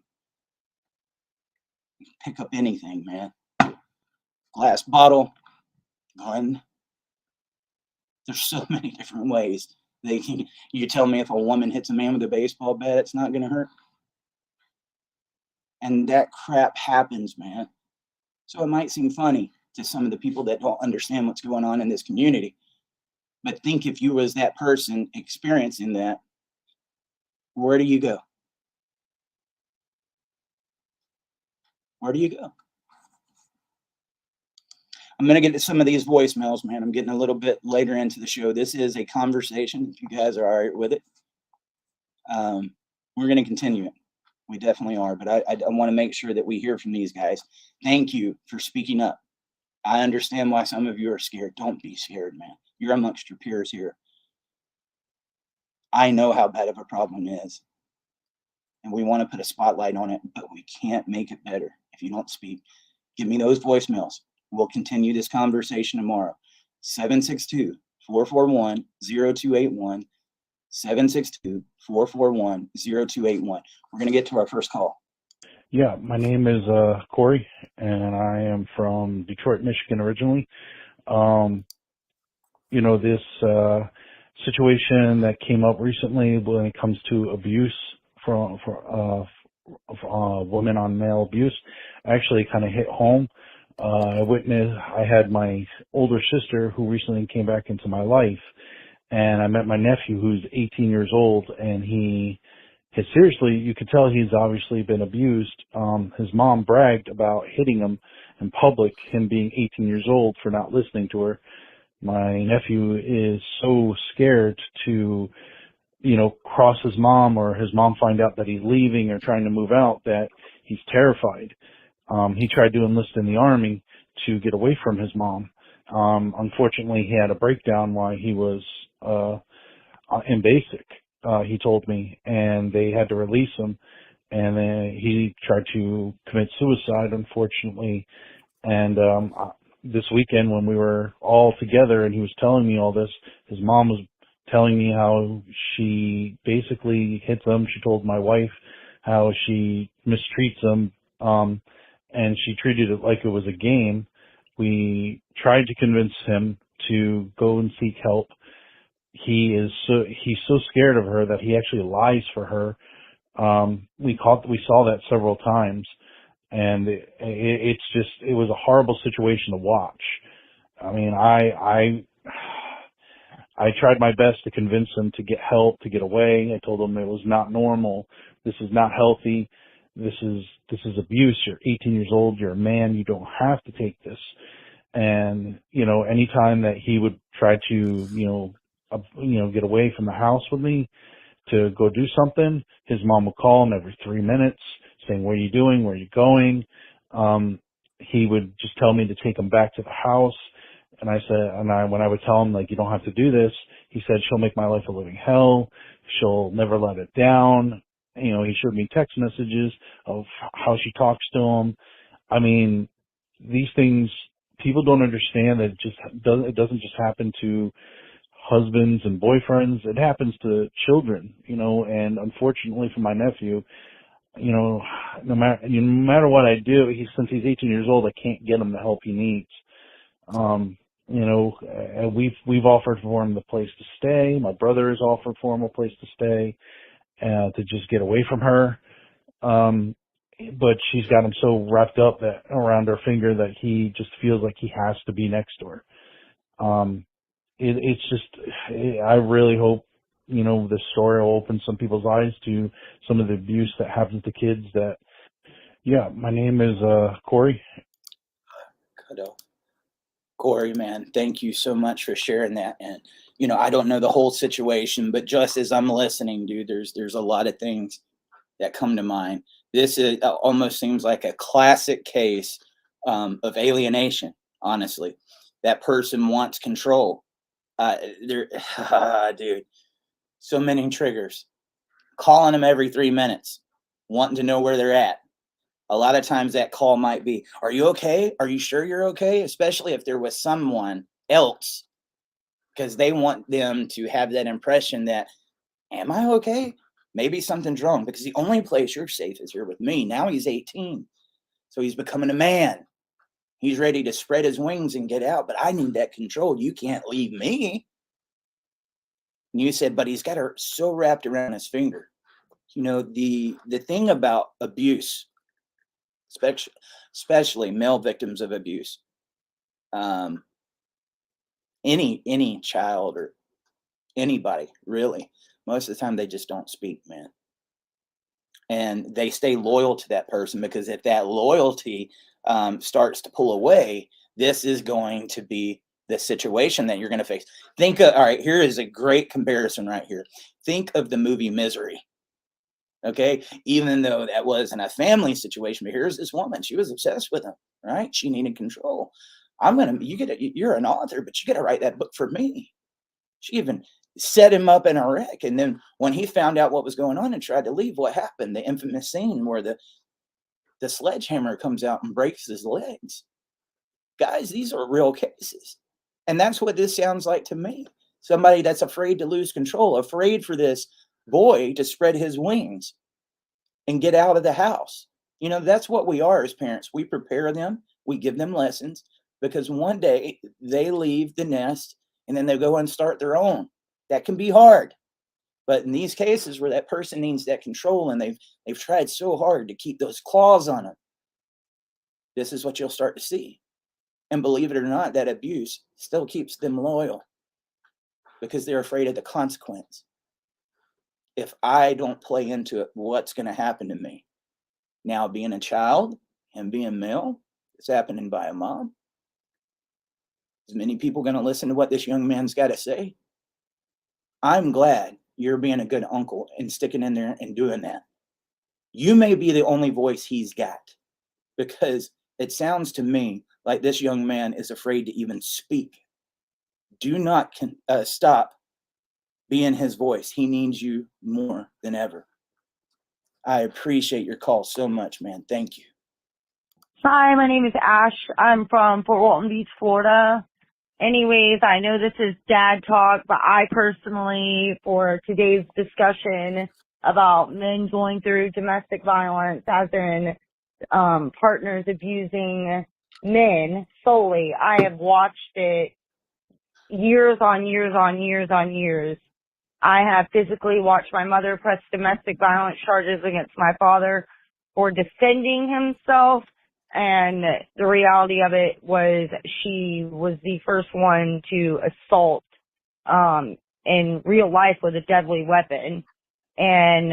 You can pick up anything, man. Glass bottle, gun. There's so many different ways they can. You tell me if a woman hits a man with a baseball bat, it's not going to hurt. And that crap happens, man. So it might seem funny to some of the people that don't understand what's going on in this community. But think if you was that person experiencing that, where do you go? Where do you go? I'm going to get to some of these voicemails, man. I'm getting a little bit later into the show. This is a conversation, if you guys are all right with it. We're going to continue it. We definitely are. But I want to make sure that we hear from these guys. Thank you for speaking up. I understand why some of you are scared. Don't be scared, man. You're amongst your peers here. I know how bad of a problem it is. And we want to put a spotlight on it, but we can't make it better if you don't speak. Give me those voicemails. We'll continue this conversation tomorrow. 762-441-0281. 762-441-0281. We're going to get to our first call. Yeah, my name is Corey, and I am from Detroit, Michigan originally. You know, this situation that came up recently when it comes to abuse from women on male abuse actually kind of hit home. I had my older sister who recently came back into my life, and I met my nephew who's 18 years old, and he has seriously, you could tell he's obviously been abused. His mom bragged about hitting him in public, him being 18 years old, for not listening to her. My nephew is so scared to, you know, cross his mom or his mom find out that he's leaving or trying to move out that he's terrified. He tried to enlist in the Army to get away from his mom. Unfortunately, he had a breakdown while he was in basic, he told me, and they had to release him. And then he tried to commit suicide, unfortunately. And this weekend when we were all together and he was telling me all this, his mom was telling me how she basically hits him. She told my wife how she mistreats him, and she treated it like it was a game. We tried to convince him to go and seek help. He's so scared of her that he actually lies for her. We saw that several times, and it was a horrible situation to watch. I mean, I tried my best to convince him to get help, to get away. I told him it was not normal. This is not healthy. This is abuse. You're 18 years old. You're a man. You don't have to take this. And, you know, anytime that he would try to, get away from the house with me to go do something, his mom would call him every 3 minutes saying, what are you doing? Where are you going? He would just tell me to take him back to the house. And when I would tell him, like, you don't have to do this, he said, she'll make my life a living hell. She'll never let it down. You know, he showed me text messages of how she talks to him. I mean, these things, people don't understand that it doesn't just happen to husbands and boyfriends. It happens to children, you know, and unfortunately for my nephew, you know, no matter what I do, since he's 18 years old, I can't get him the help he needs. You know, we've offered for him the place to stay. My brother has offered for him a place to stay, to just get away from her. But she's got him so wrapped up around her finger that he just feels like he has to be next to her. It's just, I really hope, you know, this story will open some people's eyes to some of the abuse that happens to kids that, yeah, my name is, Corey. Good. Corey, man, thank you so much for sharing that. And, you know, I don't know the whole situation, but just as I'm listening, dude, there's a lot of things that come to mind. This almost seems like a classic case of alienation, honestly. That person wants control. Dude, so many triggers. Calling them every 3 minutes, wanting to know where they're at. A lot of times that call might be, are you okay? Are you sure you're okay? Especially if they're with someone else, because they want them to have that impression that, am I okay? Maybe something's wrong, because the only place you're safe is here with me. Now he's 18, so he's becoming a man. He's ready to spread his wings and get out, but I need that control. You can't leave me. And you said, but he's got her so wrapped around his finger. You know, the thing about abuse, especially male victims of abuse, any child or anybody, really, most of the time they just don't speak, man. And they stay loyal to that person, because if that loyalty starts to pull away, this is going to be the situation that you're going to face. All right, here is a great comparison right here. Think of the movie Misery. Okay, even though that wasn't a family situation, but here's this woman. She was obsessed with him, right? She needed control. You're an author, but you got to write that book for me. She even set him up in a wreck. And then when he found out what was going on and tried to leave, what happened? The infamous scene where the sledgehammer comes out and breaks his legs. Guys, these are real cases. And that's what this sounds like to me. Somebody that's afraid to lose control, afraid for this boy to spread his wings and get out of the house. You know, that's what we are as parents. We prepare them, we give them lessons, because one day they leave the nest and then they go and start their own. That can be hard. But in these cases where that person needs that control and they've tried so hard to keep those claws on them, this is what you'll start to see. And believe it or not, that abuse still keeps them loyal, because they're afraid of the consequence. If I don't play into it, what's going to happen to me? Now, being a child and being male, it's happening by a mom. Is many people going to listen to what this young man's got to say? I'm glad you're being a good uncle and sticking in there and doing that. You may be the only voice he's got, because it sounds to me like this young man is afraid to even speak. Do not stop being his voice. He needs you more than ever. I appreciate your call so much, man. Thank you. Hi, my name is Ash. I'm from Fort Walton Beach, Florida. Anyways, I know this is dad talk, but I personally, for today's discussion about men going through domestic violence, as in partners abusing men solely, I have watched it years on years on years on years. I have physically watched my mother press domestic violence charges against my father for defending himself. And the reality of it was she was the first one to assault in real life with a deadly weapon, and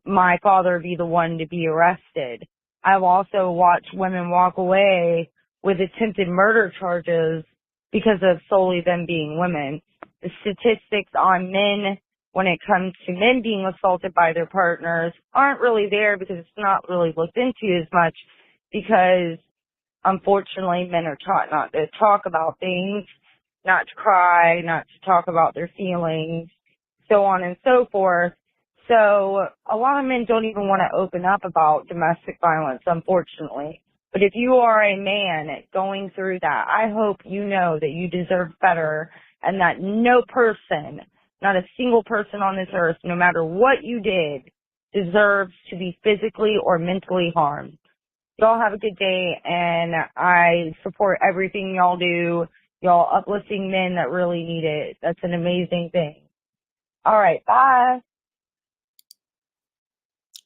my father be the one to be arrested. I've also watched women walk away with attempted murder charges because of solely them being women. The statistics on men when it comes to men being assaulted by their partners aren't really there because it's not really looked into as much because unfortunately men are taught not to talk about things, not to cry, not to talk about their feelings, so on and so forth. So a lot of men don't even want to open up about domestic violence, unfortunately. But if you are a man going through that, I hope you know that you deserve better and that no person, not a single person on this earth, no matter what you did, deserves to be physically or mentally harmed. Y'all have a good day, and I support everything y'all do. Y'all uplifting men that really need it. That's an amazing thing. All right, bye.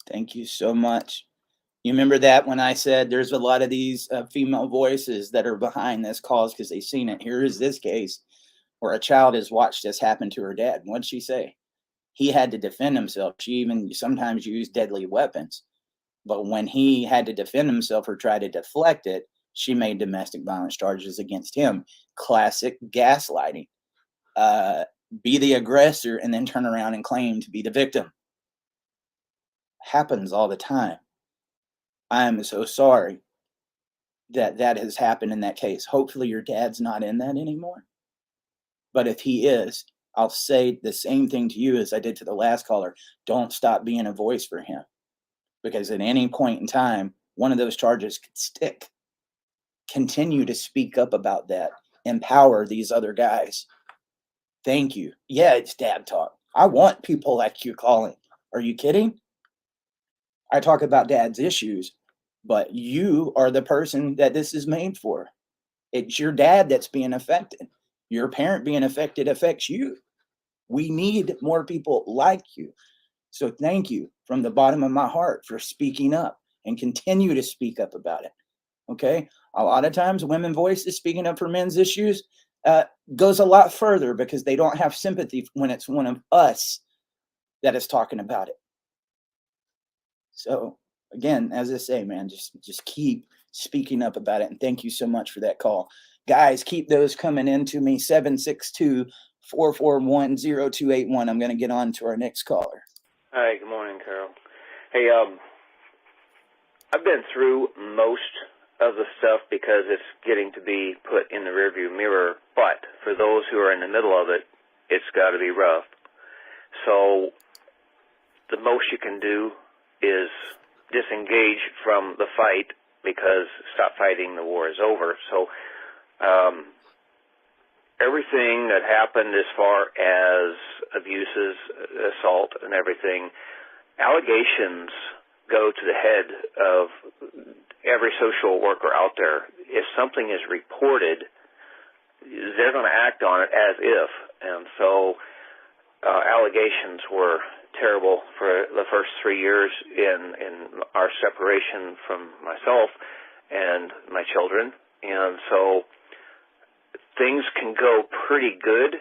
Thank you so much. You remember that when I said there's a lot of these female voices that are behind this cause because they've seen it. Here is this case where a child has watched this happen to her dad. What'd she say? He had to defend himself. She even sometimes used deadly weapons. But when he had to defend himself or try to deflect it, she made domestic violence charges against him. Classic gaslighting. Be the aggressor and then turn around and claim to be the victim. Happens all the time. I am so sorry that that has happened in that case. Hopefully your dad's not in that anymore. But if he is, I'll say the same thing to you as I did to the last caller. Don't stop being a voice for him. Because at any point in time, one of those charges could stick. Continue to speak up about that. Empower these other guys. Thank you. Yeah, it's dad talk. I want people like you calling. Are you kidding? I talk about dad's issues, but you are the person that this is made for. It's your dad that's being affected. Your parent being affected affects you. We need more people like you. So thank you from the bottom of my heart for speaking up and continue to speak up about it. Okay? A lot of times women voices speaking up for men's issues goes a lot further because they don't have sympathy when it's one of us that is talking about it. So again, as I say, man, just keep speaking up about it. And thank you so much for that call. Guys, keep those coming in to me, 762-441-0281. I'm going to get on to our next caller. Hi, good morning, Carol. Hey, I've been through most of the stuff because it's getting to be put in the rearview mirror, but for those who are in the middle of it, it's got to be rough. So the most you can do is disengage from the fight because stop fighting, the war is over. So everything that happened as far as abuses, assault, and everything, allegations go to the head of every social worker out there. If something is reported, they're going to act on it as if. And so allegations were terrible for the first 3 years in our separation from myself and my children. And so things can go pretty good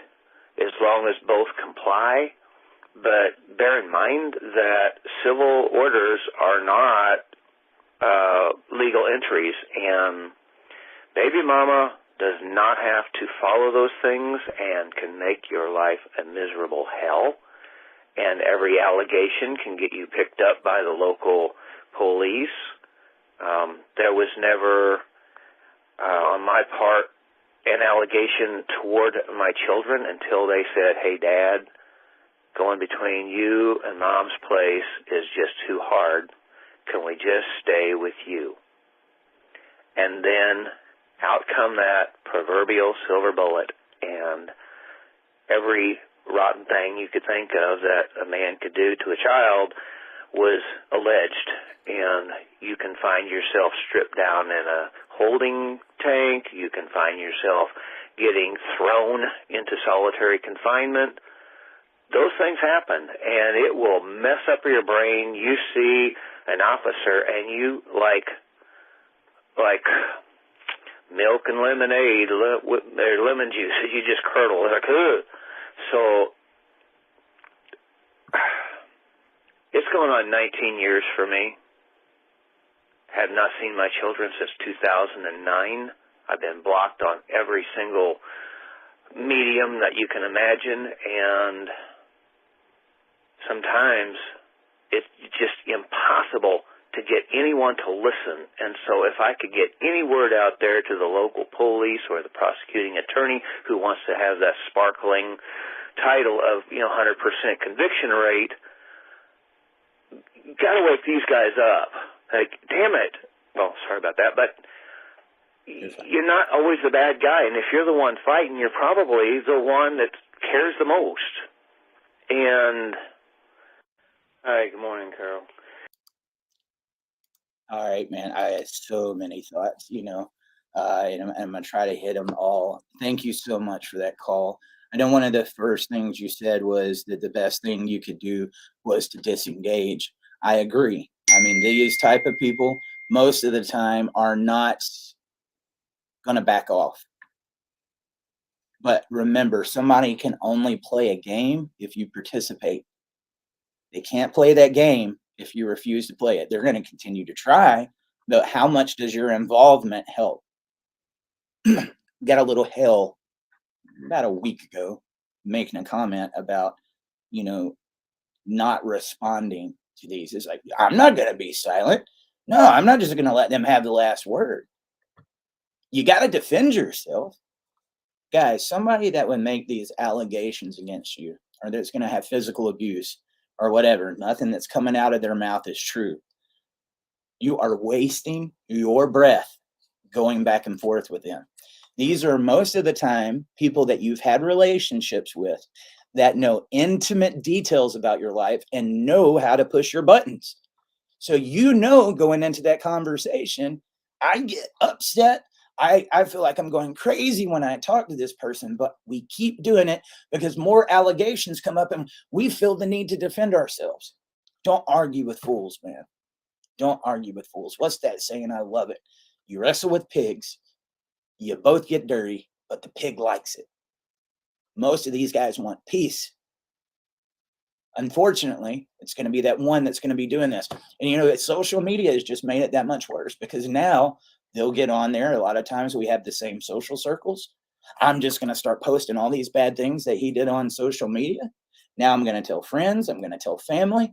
as long as both comply, but bear in mind that civil orders are not legal entries, and baby mama does not have to follow those things and can make your life a miserable hell, and every allegation can get you picked up by the local police. There was never, on my part, an allegation toward my children until they said, hey, Dad, going between you and Mom's place is just too hard. Can we just stay with you? And then out come that proverbial silver bullet, and every rotten thing you could think of that a man could do to a child was alleged, and you can find yourself stripped down in a holding tank. You can find yourself getting thrown into solitary confinement. Those things happen, and it will mess up your brain. You see an officer, and you like milk and lemonade, or lemon juice, you just curdle. Like, ugh. So it's going on 19 years for me. Have not seen my children since 2009. I've been blocked on every single medium that you can imagine, and sometimes it's just impossible to get anyone to listen. And so if I could get any word out there to the local police or the prosecuting attorney who wants to have that sparkling title of, 100% conviction rate, gotta wake these guys up. Like, damn it. Well, sorry about that, but you're not always the bad guy. And if you're the one fighting, you're probably the one that cares the most. And, all right, good morning, Carol. All right, man. I had so many thoughts, and I'm going to try to hit them all. Thank you so much for that call. I know one of the first things you said was that the best thing you could do was to disengage. I agree. I mean, these type of people, most of the time, are not going to back off. But remember, somebody can only play a game if you participate. They can't play that game if you refuse to play it. They're going to continue to try, but how much does your involvement help? Got a little hell about a week ago making a comment about, not responding to these. It's like, I'm not going to be silent. No, I'm not just going to let them have the last word. You got to defend yourself. Guys, somebody that would make these allegations against you, or that's going to have physical abuse or whatever, nothing that's coming out of their mouth is true. You are wasting your breath going back and forth with them. These are most of the time people that you've had relationships with that know intimate details about your life and know how to push your buttons. So going into that conversation, I get upset. I feel like I'm going crazy when I talk to this person, but we keep doing it because more allegations come up and we feel the need to defend ourselves. Don't argue with fools, man. Don't argue with fools. What's that saying? I love it. You wrestle with pigs. You both get dirty, but the pig likes it. Most of these guys want peace. Unfortunately, it's going to be that one that's going to be doing this. And social media has just made it that much worse because now they'll get on there. A lot of times we have the same social circles. I'm just going to start posting all these bad things that he did on social media. Now I'm going to tell friends. I'm going to tell family,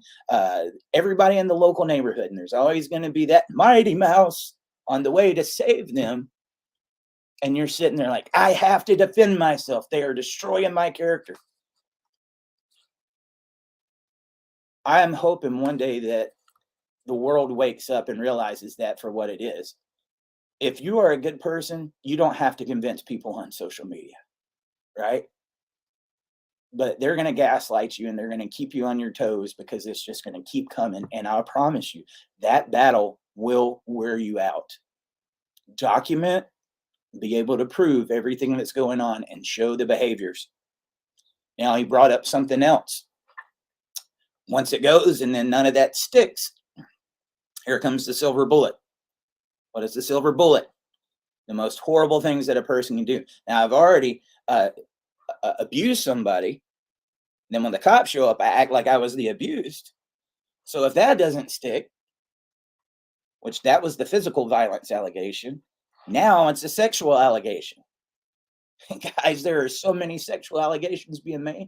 everybody in the local neighborhood. And there's always going to be that mighty mouse on the way to save them. And you're sitting there like, I have to defend myself. They are destroying my character. I am hoping one day that the world wakes up and realizes that for what it is. If you are a good person, you don't have to convince people on social media, right? But they're going to gaslight you and they're going to keep you on your toes because it's just going to keep coming. And I promise you, that battle will wear you out. Document, be able to prove everything that's going on and show the behaviors. Now, he brought up something else. Once it goes and then none of that sticks, here comes the silver bullet. What is the silver bullet? The most horrible things that a person can do. Now, I've already abused somebody. Then when the cops show up, I act like I was the abused. So if that doesn't stick, which that was the physical violence allegation, now it's a sexual allegation. Guys, there are so many sexual allegations being made.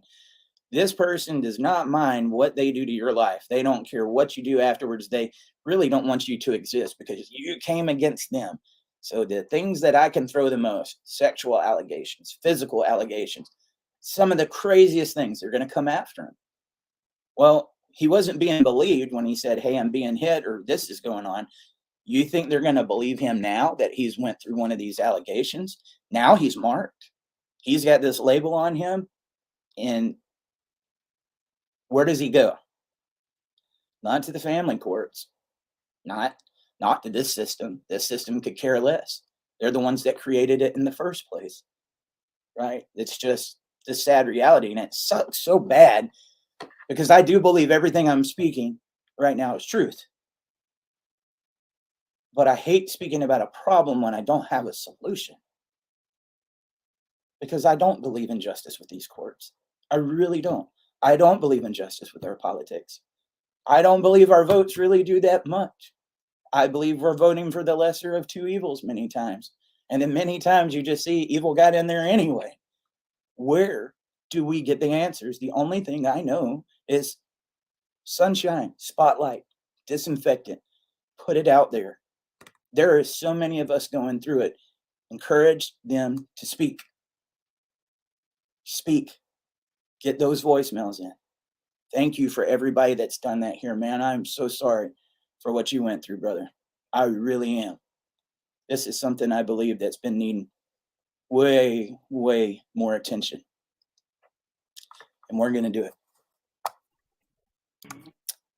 This person does not mind what they do to your life. They don't care what you do afterwards. They really don't want you to exist because you came against them. So the things that I can throw the most, sexual allegations, physical allegations, some of the craziest things, they're going to come after him. Well, he wasn't being believed when he said, hey, I'm being hit or this is going on. You think they're going to believe him now that he's went through one of these allegations? Now he's marked. He's got this label on him. And where does he go? Not to the family courts. Not to this system. This system could care less. They're the ones that created it in the first place. Right? It's just the sad reality. And it sucks so bad because I do believe everything I'm speaking right now is truth. But I hate speaking about a problem when I don't have a solution. Because I don't believe in justice with these courts. I really don't. I don't believe in justice with our politics. I don't believe our votes really do that much. I believe we're voting for the lesser of two evils many times. And then many times you just see evil got in there anyway. Where do we get the answers? The only thing I know is sunshine, spotlight, disinfectant, put it out there. There are so many of us going through it. Encourage them to speak. Speak. Get those voicemails in. Thank you for everybody that's done that here, man. I'm so sorry for what you went through, brother. I really am. This is something I believe that's been needing way, way more attention. And we're going to do it.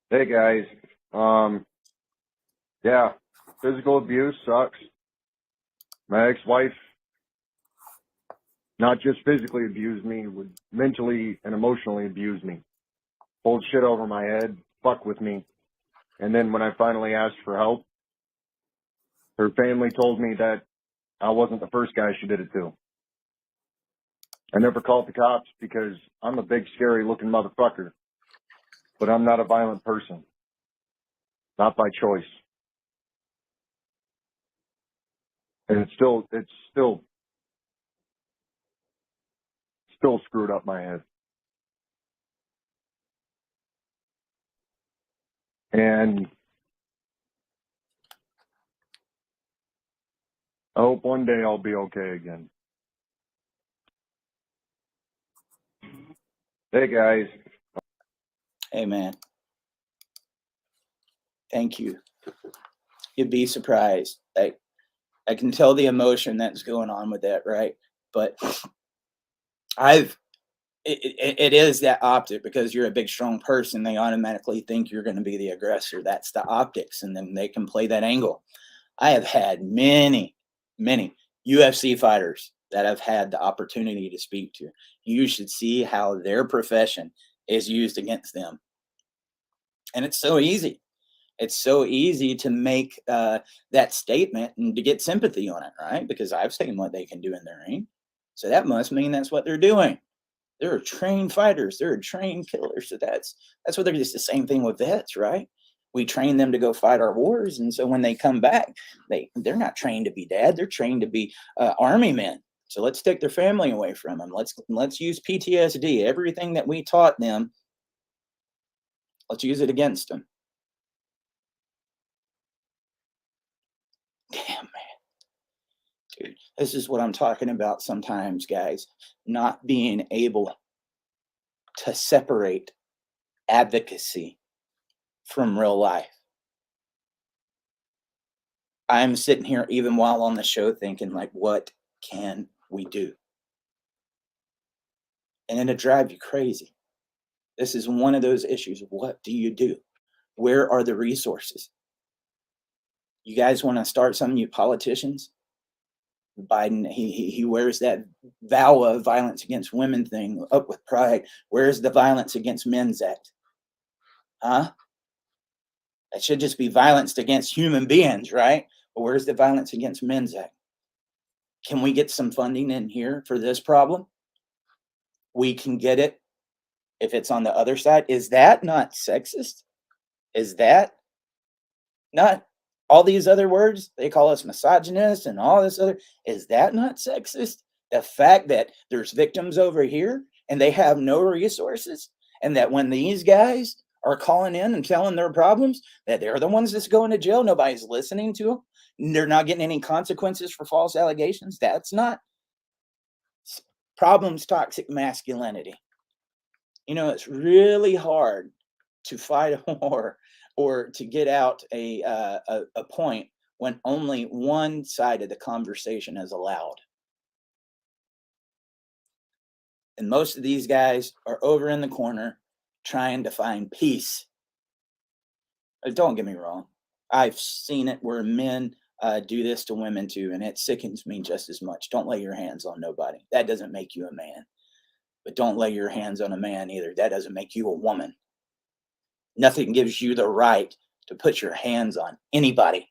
Hey guys, yeah, physical abuse sucks. My ex-wife not just physically abused me, would mentally and emotionally abuse me. Hold shit over my head, fuck with me. And then when I finally asked for help, her family told me that I wasn't the first guy she did it to. I never called the cops because I'm a big, scary looking motherfucker. But I'm not a violent person. Not by choice. And it's still screwed up my head. And I hope one day I'll be okay again. Hey guys. Hey, man. Thank you. You'd be surprised. I can tell the emotion that's going on with that, right? But it is that optic, because you're a big, strong person. They automatically think you're going to be the aggressor. That's the optics, and then they can play that angle. I have had many UFC fighters that I've had the opportunity to speak to. You should see how their profession is used against them. And it's so easy. It's so easy to make that statement and to get sympathy on it, right? Because I've seen what they can do in the ring. So that must mean that's what they're doing. They're trained fighters. They're trained killers. So that's what they're just the same thing with vets, right? We train them to go fight our wars. And so when they come back, they're not trained to be dad. They're trained to be army men. So let's take their family away from them. Let's use PTSD. Everything that we taught them, let's use it against them. Damn, man. Dude, this is what I'm talking about sometimes, guys. Not being able to separate advocacy from real life. I'm sitting here even while on the show thinking, like, what can we do? And it'll drive you crazy. This is one of those issues. What do you do? Where are the resources? You guys want to start something, you politicians? Biden, he wears that vow of violence against women thing up with pride. Where's the Violence Against Men's Act? Huh? That should just be violence against human beings, right? But where's the Violence Against Men's Act? Can we get some funding in here for this problem? We can get it if it's on the other side. Is that not sexist? Is that not all these other words? They call us misogynist and all this other. Is that not sexist? The fact that there's victims over here and they have no resources, and that when these guys are calling in and telling their problems, that they're the ones that's going to jail. Nobody's listening to them. They're not getting any consequences for false allegations. That's not problems, toxic masculinity. You know, it's really hard to fight a war or to get out a point when only one side of the conversation is allowed. And most of these guys are over in the corner trying to find peace. Don't get me wrong. I've seen it where men do this to women too, and it sickens me just as much. Don't lay your hands on nobody. That doesn't make you a man. But don't lay your hands on a man either. That doesn't make you a woman. Nothing gives you the right to put your hands on anybody.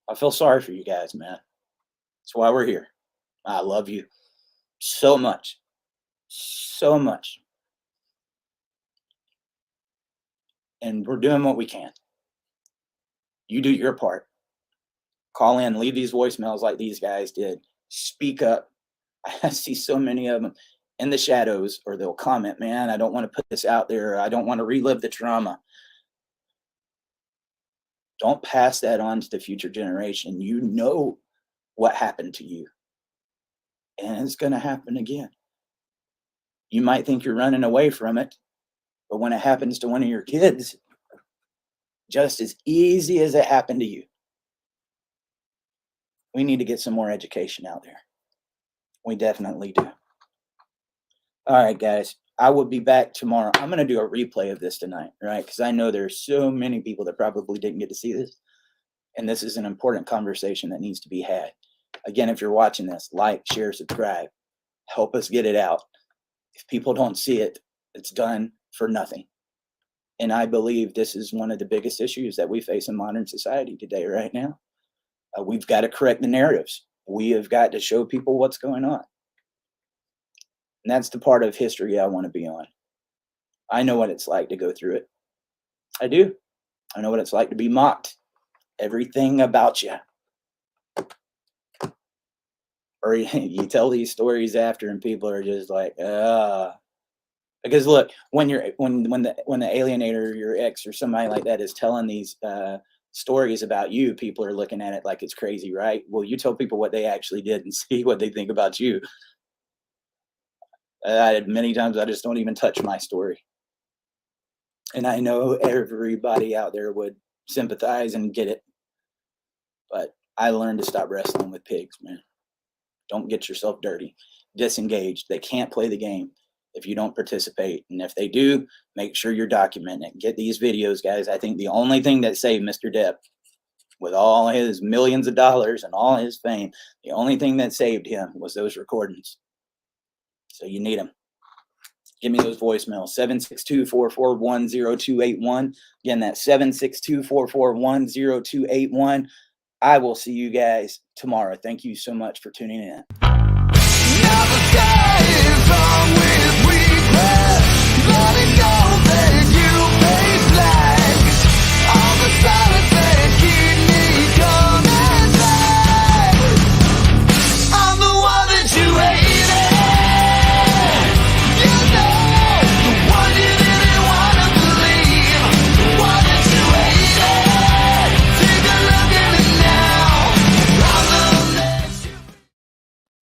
I feel sorry for you guys, man. That's why we're here. I love you so much. So much. And we're doing what we can. You do your part. Call in, leave these voicemails like these guys did. Speak up. I see so many of them. in the shadows, or they'll comment, man, I don't want to put this out there. I don't want to relive the trauma. Don't pass that on to the future generation. You know what happened to you, and it's going to happen again. You might think you're running away from it, but when it happens to one of your kids, just as easy as it happened to you. We need to get some more education out there. We definitely do. All right, guys. I will be back tomorrow. I'm going to do a replay of this tonight, right? Because I know there's so many people that probably didn't get to see this. And this is an important conversation that needs to be had. Again, if you're watching this, like, share, subscribe. Help us get it out. If people don't see it, it's done for nothing. And I believe this is one of the biggest issues that we face in modern society today, right now. We've got to correct the narratives. We have got to show people what's going on. And that's the part of history I want to be on. I know what it's like to go through it. I do. I know what it's like to be mocked. Everything about you. Or you tell these stories after and people are just like, because look, when the alienator, your ex or somebody like that is telling these stories about you, people are looking at it like it's crazy, right? Well, you tell people what they actually did and see what they think about you. Many times I just don't even touch my story. And I know everybody out there would sympathize and get it. But I learned to stop wrestling with pigs, man. Don't get yourself dirty. Disengage. They can't play the game if you don't participate. And if they do, make sure you're documenting it. Get these videos, guys. I think the only thing that saved Mr. Depp, with all his millions of dollars and all his fame, the only thing that saved him was those recordings. So you need them. Give me those voicemails. 762-441-0281. Again, that's 762-441-0281. I will see you guys tomorrow. Thank you so much for tuning in. Never stay from